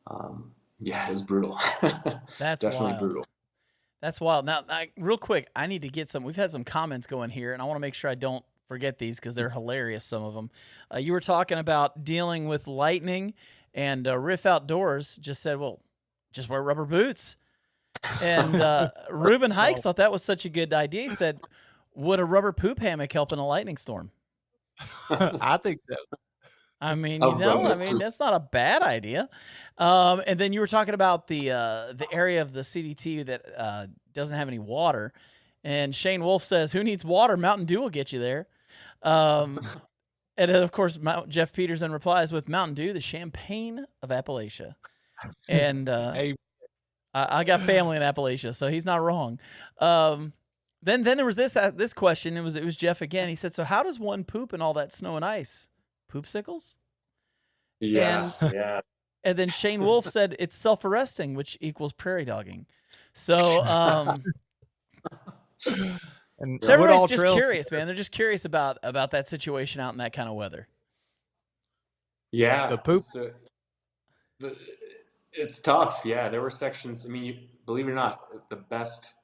And yeah, it was brutal.
That's
Definitely
wild.
brutal.
That's wild. Now, real quick, I need to get some. We've had some comments going here, and I want to make sure I don't forget these because they're hilarious, some of them. You were talking about dealing with lightning, and Riff Outdoors just said, well, just wear rubber boots. And Ruben Hikes thought that was such a good idea. He said, would a rubber poop hammock help in a lightning storm?
I think so.
I mean,
A rubber poop.
that's not a bad idea. And then you were talking about the area of the CDT that doesn't have any water. And Shane Wolf says, "Who needs water? Mountain Dew will get you there." And of course, Jeff Peterson replies with Mountain Dew, the champagne of Appalachia. And
Hey,
I got family in Appalachia, so he's not wrong. Then there was this question. It was Jeff again. He said, "So how does one poop in all that snow and ice? Poopsicles?"
Yeah, yeah.
And then Shane Wolf said it's self-arresting, which equals prairie dogging. So,
and
so everybody's
Woodall
just
Trail,
curious, man. They're just curious about that situation out in that kind of weather.
Yeah.
the poop.
So, it's tough. Yeah, there were sections. I mean, believe it or not, the best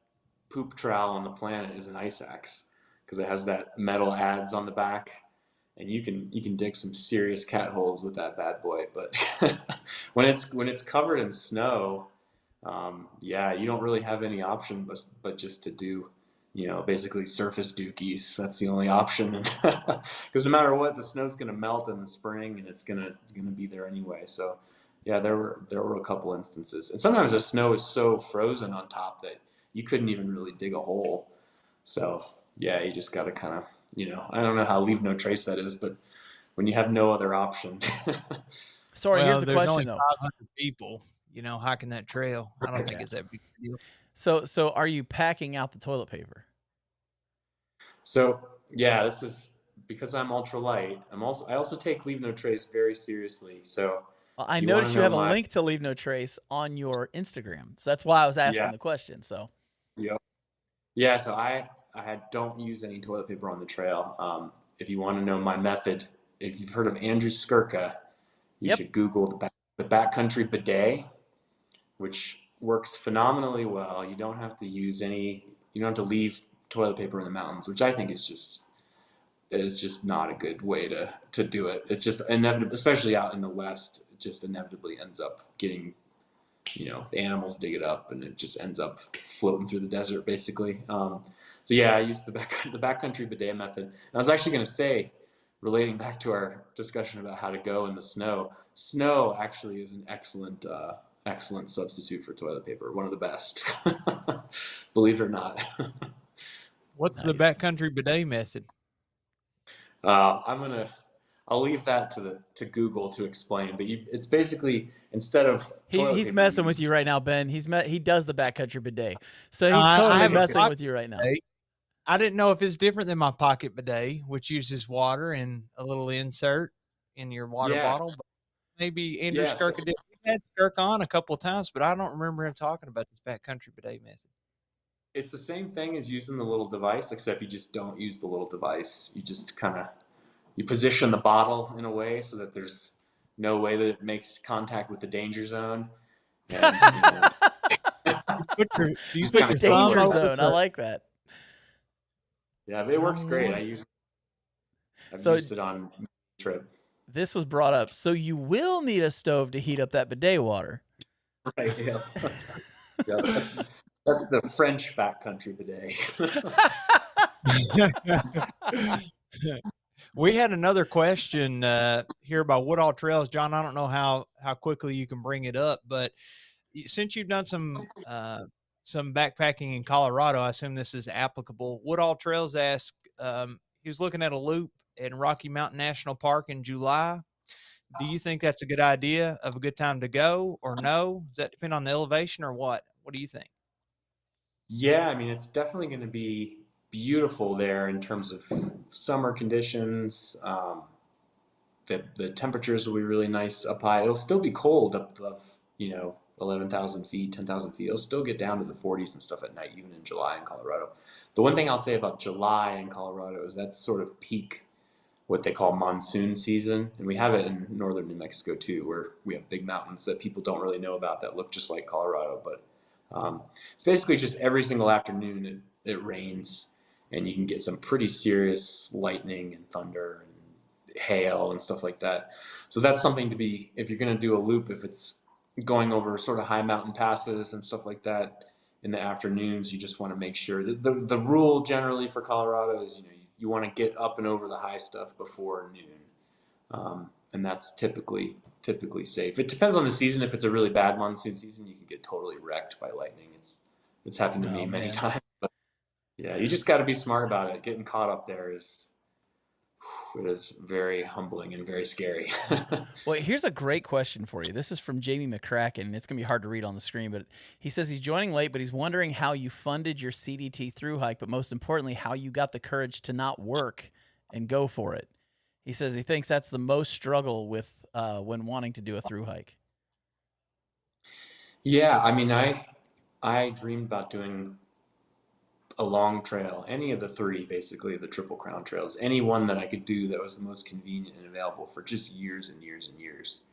poop trowel on the planet is an ice axe because it has that metal adze on the back, and you can dig some serious cat holes with that bad boy. But when it's covered in snow, yeah, you don't really have any option but just to do, basically surface dookies. That's the only option. Because no matter what, the snow's going to melt in the spring and it's going to be there anyway. So yeah, there were a couple instances. And sometimes the snow is so frozen on top that you couldn't even really dig a hole. So yeah, you just got to kind of, I don't know how leave no trace that is, but when you have no other option.
Sorry, here's the
there's only
question though.
500 people, hiking that trail. I don't think it's that big a deal.
So are you packing out the toilet paper?
So yeah, this is because I'm ultralight. I also take leave no trace very seriously. So
Well, I
do you wanna
noticed you
know
have a
my
link to Leave No Trace on your Instagram. So that's why I was asking
Yeah.
the question. So
Yep. Yeah, so I don't use any toilet paper on the trail. If you want to know my method, if you've heard of Andrew Skirka, you
Yep.
should Google the backcountry bidet, which works phenomenally well. You don't have to leave toilet paper in the mountains, which I think is just not a good way to do it. It's just inevitable, especially out in the West, it just inevitably ends up getting, the animals dig it up and it just ends up floating through the desert basically. So yeah, I use the backcountry bidet method. And I was actually going to say, relating back to our discussion about how to go in the snow actually is an excellent substitute for toilet paper. One of the best, believe it or not.
What's the
Nice.
backcountry bidet method?
I'll leave that to Google to explain. But it's basically, instead of toilet
he's
paper,
messing with you right now, Ben. He does the backcountry bidet. So he's
I
totally
have a
messing
pocket
with you right now.
bidet. I didn't know if it's different than my pocket bidet, which uses water and a little insert in your water
Yeah.
bottle. But maybe Andrew
Yeah.
Skirka did. We had Skirka on a couple of times, but I don't remember him talking about this backcountry bidet method.
It's the same thing as using the little device, except you just don't use the little device. You just you position the bottle in a way so that there's no way that it makes contact with the danger zone. And,
Do you
Just
put
kinda
your thumb
Danger
over
zone. I
the-
like that.
yeah, it works great.
Lord.
I've
So-
used it on trip.
This was brought up. So you will need a stove to heat up that bidet water.
Right. Yeah. Yeah, that's the French backcountry bidet.
We had another question here about Woodall Trails. John, I don't know how quickly you can bring it up, but since you've done some backpacking in Colorado, I assume this is applicable. Woodall Trails asked, he was looking at a loop in Rocky Mountain National Park in July. Do you think that's a good idea, of a good time to go, or no? Does that depend on the elevation or what? What do you think?
Yeah, I mean, it's definitely going to be beautiful there in terms of summer conditions. The temperatures will be really nice up high. It'll still be cold up above, 11,000 feet, 10,000 feet. It'll still get down to the 40s and stuff at night, even in July in Colorado. The one thing I'll say about July in Colorado is that's sort of peak what they call monsoon season. And we have it in northern New Mexico too, where we have big mountains that people don't really know about that look just like Colorado. But it's basically just every single afternoon it rains, and you can get some pretty serious lightning and thunder and hail and stuff like that. So that's something to be, if you're going to do a loop, if it's going over sort of high mountain passes and stuff like that in the afternoons, you just want to make sure that the rule generally for Colorado is, you want to get up and over the high stuff before noon. And that's typically safe. It depends on the season. If it's a really bad monsoon season, you can get totally wrecked by lightning. It's happened to me many times. But yeah, you just got to be smart about it. Getting caught up there is very humbling and very scary.
Well, here's a great question for you. This is from Jamie McCracken, and it's going to be hard to read on the screen, but he says he's joining late, but he's wondering how you funded your CDT through hike, but most importantly, how you got the courage to not work and go for it. He says he thinks that's the most struggle with when wanting to do a through hike.
Yeah, I mean, I dreamed about doing a long trail, any of the three, basically the Triple Crown trails, any one that I could do that was the most convenient and available for just years and years and years.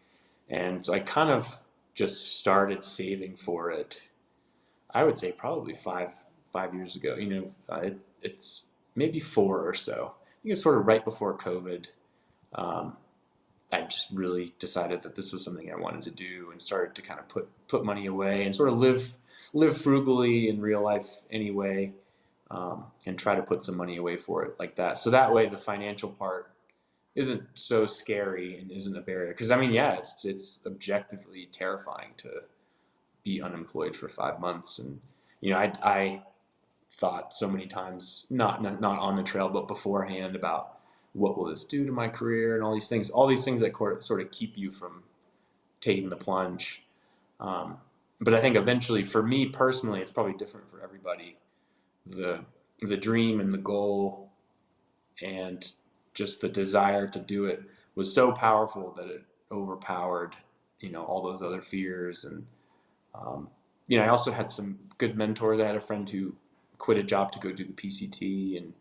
And so I kind of just started saving for it, I would say probably five years ago. It's maybe 4 or so. I think it's sort of right before COVID. I just really decided that this was something I wanted to do, and started to kind of put money away and sort of live frugally in real life anyway. and try to put some money away for it like that. So that way the financial part isn't so scary and isn't a barrier. Because I mean, yeah, it's objectively terrifying to be unemployed for 5 months. And I thought so many times, not on the trail, but beforehand, about what will this do to my career and all these things that sort of keep you from taking the plunge. But I think eventually, for me personally, it's probably different for everybody. The dream and the goal and just the desire to do it was so powerful that it overpowered, all those other fears. And, I also had some good mentors. I had a friend who quit a job to go do the PCT, and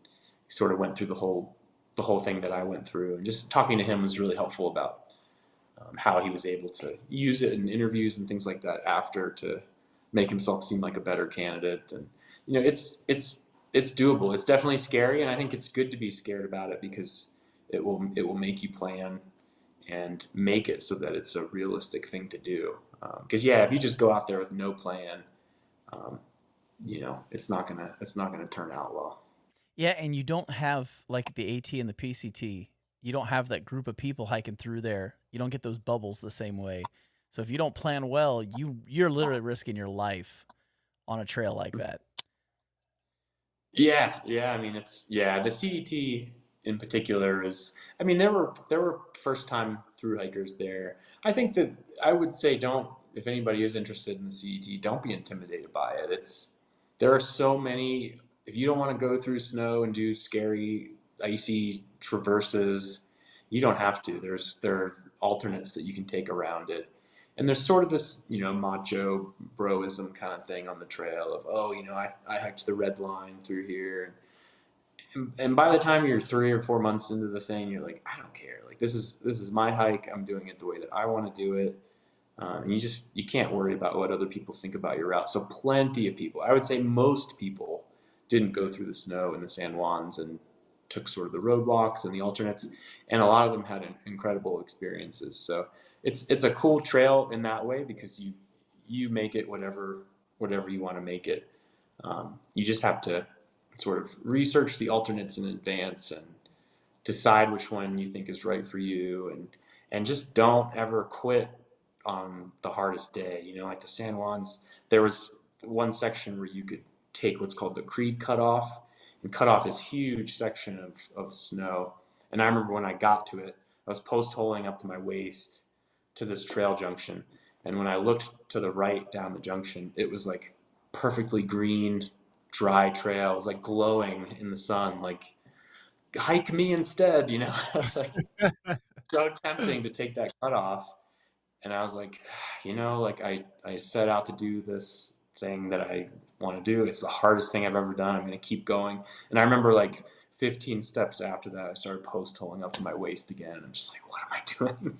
sort of went through the whole thing that I went through. And just talking to him was really helpful about how he was able to use it in interviews and things like that after, to make himself seem like a better candidate. And it's doable. It's definitely scary, and I think it's good to be scared about it, because it will make you plan and make it so that it's a realistic thing to do. Because if you just go out there with no plan, it's not gonna turn out well.
Yeah, and you don't have, like the AT and the PCT, you don't have that group of people hiking through there. You don't get those bubbles the same way. So if you don't plan well, you're literally risking your life on a trail like that.
Yeah. I mean, the CDT in particular is, I mean, there were first time through hikers there. I think that I would say, if anybody is interested in the CDT, don't be intimidated by it. There are so many. If you don't want to go through snow and do scary, icy traverses, you don't have to. There are alternates that you can take around it. And there's sort of this, macho broism kind of thing on the trail of, I hiked the red line through here. And by the time you're 3 or 4 months into the thing, you're like, I don't care. Like, this is my hike. I'm doing it the way that I want to do it. And you can't worry about what other people think about your route. So plenty of people, I would say most people, didn't go through the snow in the San Juans and took sort of the roadwalks and the alternates. And a lot of them had incredible experiences. So it's a cool trail in that way, because you make it whatever you want to make it. You just have to sort of research the alternates in advance and decide which one you think is right for you, and just don't ever quit on the hardest day. Like the San Juans, there was one section where you could take what's called the Creed cutoff, and cut off this huge section of snow. And I remember when I got to it, I was post-holing up to my waist to this trail junction. And when I looked to the right down the junction, it was like perfectly green, dry trail. It was like glowing in the sun, like, hike me instead, I was like, so tempting to take that cutoff. And I was like, I set out to do this thing that I want to do. It's the hardest thing I've ever done. I'm going to keep going. And I remember like 15 steps after that, I started post-holing up to my waist again. I'm just like, what am I doing?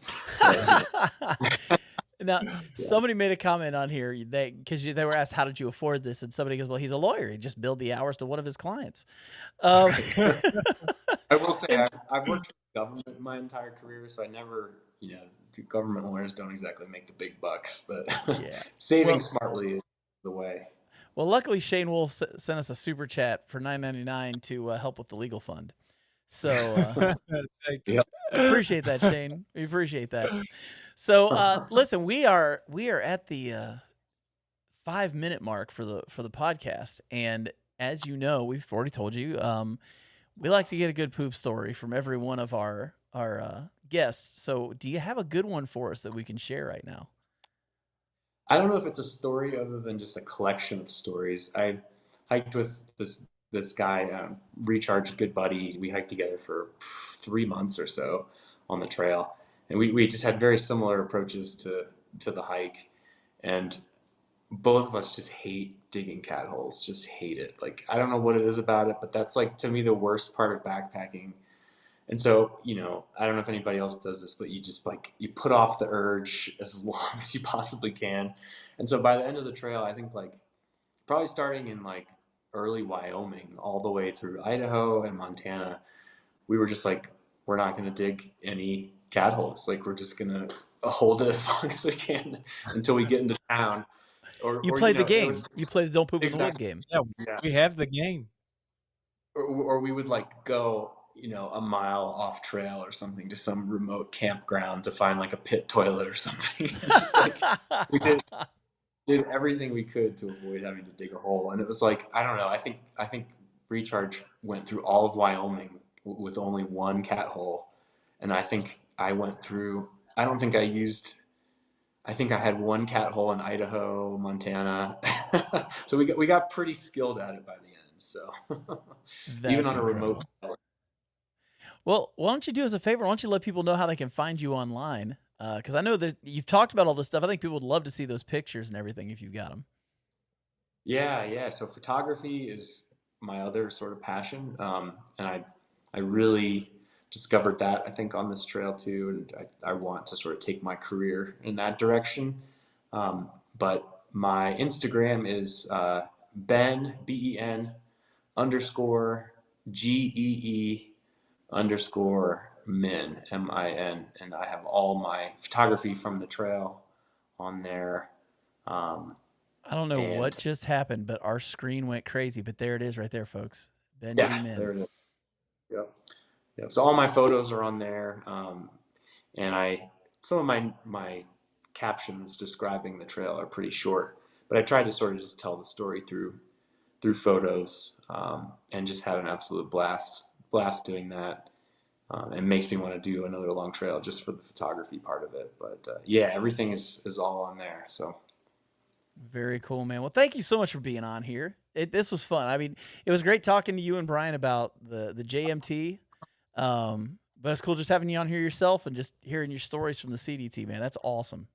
Now, somebody made a comment on here because they were asked, how did you afford this? And somebody goes, well, he's a lawyer. He just billed the hours to one of his clients.
I will say I've worked for the government my entire career, so I never, the government lawyers don't exactly make the big bucks, but saving smartly is the way.
Well, luckily Shane Wolf sent us a super chat for $9.99 to help with the legal fund. So
thank you.
Appreciate that, Shane. We appreciate that. So listen, we are at the 5-minute mark for the podcast, and as you know, we've already told you, we like to get a good poop story from every one of our guests. So do you have a good one for us that we can share right now?
I don't know if it's a story other than just a collection of stories. I hiked with this guy, Recharge, good buddy. We hiked together for 3 months or so on the trail, and we just had very similar approaches to the hike, and both of us just hate digging cat holes. Just hate it. Like, I don't know what it is about it, but that's like, to me, the worst part of backpacking. And so, I don't know if anybody else does this, but you just you put off the urge as long as you possibly can. And so by the end of the trail, I think probably starting in early Wyoming all the way through Idaho and Montana, we were just we're not going to dig any cat holes. We're just going to hold it as long as we can until we get into town.
You played the game. You played the don't poop in the wood game.
Yeah, we have the game.
or we would like go, a mile off trail or something to some remote campground to find like a pit toilet or something. It's just like we did everything we could to avoid having to dig a hole. And it was like, I don't know. I think Recharge went through all of Wyoming with only one cat hole, and I think I went through. I don't think I used. I think I had one cat hole in Idaho, Montana. So we got pretty skilled at it by the end. So even
That's
on a remote.
incredible. Well, why don't you do us a favor? Why don't you let people know how they can find you online? Because I know that you've talked about all this stuff. I think people would love to see those pictures and everything if you've got them.
Yeah. So photography is my other sort of passion, and I really discovered that I think on this trail too, and I want to sort of take my career in that direction. But my Instagram is Ben underscore GEE underscore min MIN, and I have all my photography from the trail on there. Um,
I don't know what
and
just happened, but our screen went crazy. But there it is right there, folks. Benji
yeah,
Min.
there it is. Yep. Yep. So all my photos are on there, and some of my captions describing the trail are pretty short, but I try to sort of just tell the story through photos, and just had an absolute blast doing that. And makes me want to do another long trail just for the photography part of it. But yeah, everything is all on there. So
Very cool, man. Well, thank you so much for being on here. This was fun. I mean, it was great talking to you and Brian about the JMT. But it's cool just having you on here yourself and just hearing your stories from the CDT, man. That's awesome.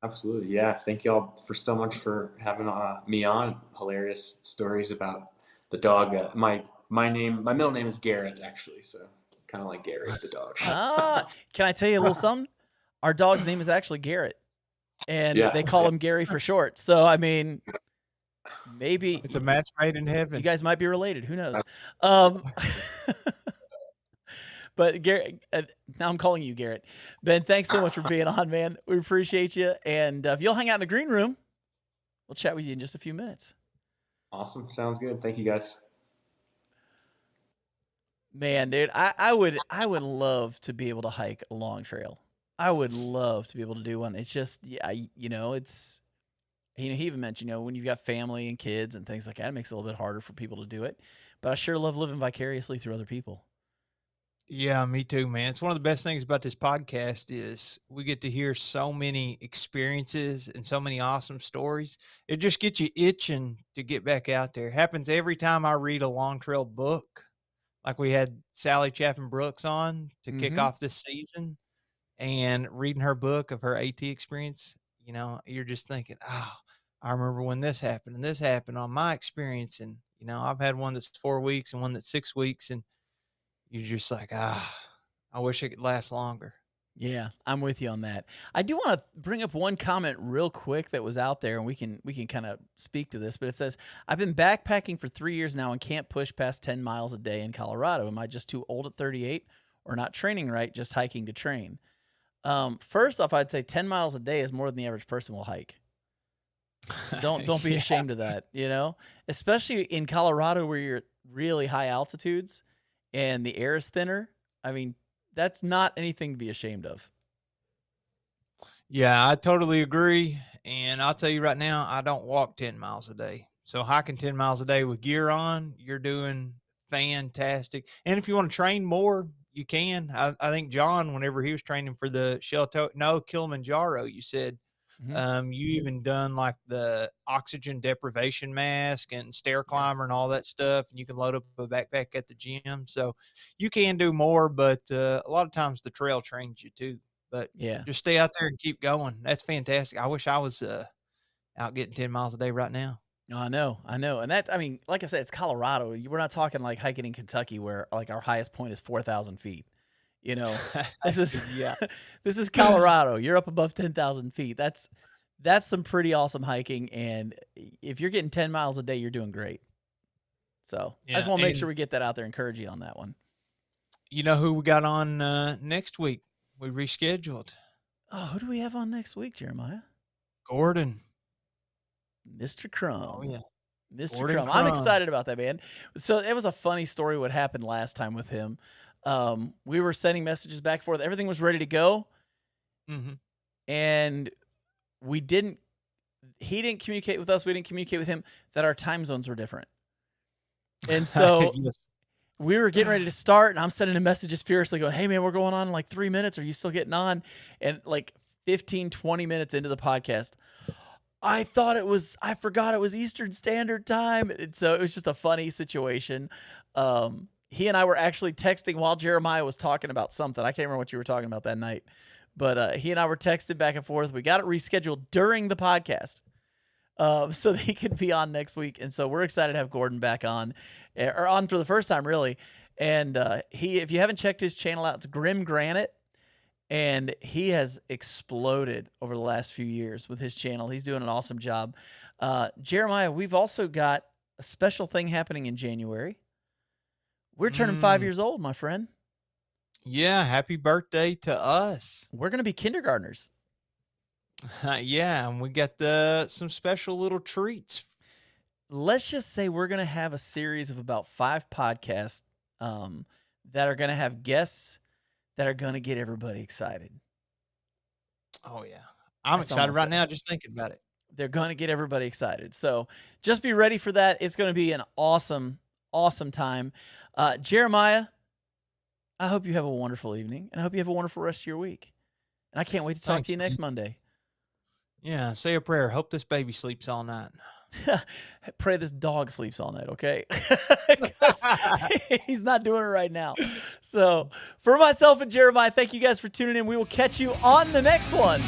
absolutely, yeah. Thank y'all for so much for having me on. Hilarious stories about the dog. My middle name is Garrett, actually. So kind of like Gary the dog.
Can I tell you a little something? Our dog's name is actually Garrett, and
Yeah.
they call him Gary for short. So, I mean, maybe
It's a match made in
you
heaven.
guys might be related. Who knows? Um, but Garrett, now I'm calling you Garrett. Ben, thanks so much for being on, man. We appreciate you. And if you'll hang out in the green room, we'll chat with you in just a few minutes.
Awesome. Sounds good. Thank you, guys.
Man, dude, I would love to be able to hike a long trail. I would love to be able to do one. It's just, yeah, it's, he even mentioned, when you've got family and kids and things like that, it makes it a little bit harder for people to do it. But I sure love living vicariously through other people.
Yeah, me too, man. It's one of the best things about this podcast is we get to hear so many experiences and so many awesome stories. It just gets you itching to get back out there. It happens every time I read a long trail book. Like we had Sally Chaffin Brooks on to kick
Mhm.
off this season, and reading her book of her AT experience, you're just thinking, oh, I remember when this happened and this happened on my experience. And, I've had one that's 4 weeks and one that's 6 weeks. And you're just like, I wish it could last longer.
Yeah, I'm with you on that. I do want to bring up one comment real quick that was out there, and we can kind of speak to this. But it says, "I've been backpacking for 3 years now and can't push past 10 miles a day in Colorado. Am I just too old at 38, or not training right, just hiking to train?" First off, I'd say 10 miles a day is more than the average person will hike. So don't be
Yeah.
ashamed of that. Especially in Colorado where you're at really high altitudes and the air is thinner. I mean, that's not anything to be ashamed of.
Yeah, I totally agree. And I'll tell you right now, I don't walk 10 miles a day. So hiking 10 miles a day with gear on, you're doing fantastic. And if you want to train more, you can. I think John, whenever he was training for the Kilimanjaro, you said you even done like the oxygen deprivation mask and stair climber and all that stuff. And you can load up a backpack at the gym. So you can do more, but a lot of times the trail trains you too. But
Yeah.
just stay out there and keep going. That's fantastic. I wish I was out getting 10 miles a day right now.
I know. And that, I mean, like I said, it's Colorado. We're not talking like hiking in Kentucky where like our highest point is 4,000 feet. This is,
Yeah.
this is Colorado. You're up above 10,000 feet. That's some pretty awesome hiking. And if you're getting 10 miles a day, you're doing great. So I just want to make sure we get that out there, encourage you on that one.
You know who we got on next week? We rescheduled.
Oh, who do we have on next week, Jeremiah?
Gordon.
Mr. Crumb.
Oh, yeah.
Mr.
Gordon
Crumb. I'm
Crumb.
excited about that, man. So it was a funny story what happened last time with him. We were sending messages back and forth. Everything was ready to go.
Mm-hmm.
And he didn't communicate with us. We didn't communicate with him that our time zones were different. And so
Yes.
we were getting ready to start, and I'm sending him messages furiously going, hey, man, we're going on in like 3 minutes. Are you still getting on? And like 15, 20 minutes into the podcast, I forgot it was Eastern Standard Time. And so it was just a funny situation. He and I were actually texting while Jeremiah was talking about something. I can't remember what you were talking about that night. But he and I were texting back and forth. We got it rescheduled during the podcast so that he could be on next week. And so we're excited to have Gordon back on, or on for the first time, really. And if you haven't checked his channel out, it's Grim Granite. And he has exploded over the last few years with his channel. He's doing an awesome job. Jeremiah, we've also got a special thing happening in January. We're turning 5 years old, my friend.
Yeah, happy birthday to us.
We're going to be kindergartners.
Yeah, and we got some special little treats.
Let's just say we're going to have a series of about 5 podcasts that are going to have guests that are going to get everybody excited.
Oh, yeah. I'm
That's
excited
almost
right
it.
now just thinking about it.
They're going to get everybody excited. So just be ready for that. It's going to be an awesome, awesome time. Jeremiah, I hope you have a wonderful evening, and I hope you have a wonderful rest of your week. And I can't wait to talk
Thanks,
to you next
man.
Monday.
Yeah, say a prayer. Hope this baby sleeps all night.
Pray this dog sleeps all night, okay? 'Cause he's not doing it right now. So for myself and Jeremiah, thank you guys for tuning in. We will catch you on the next one.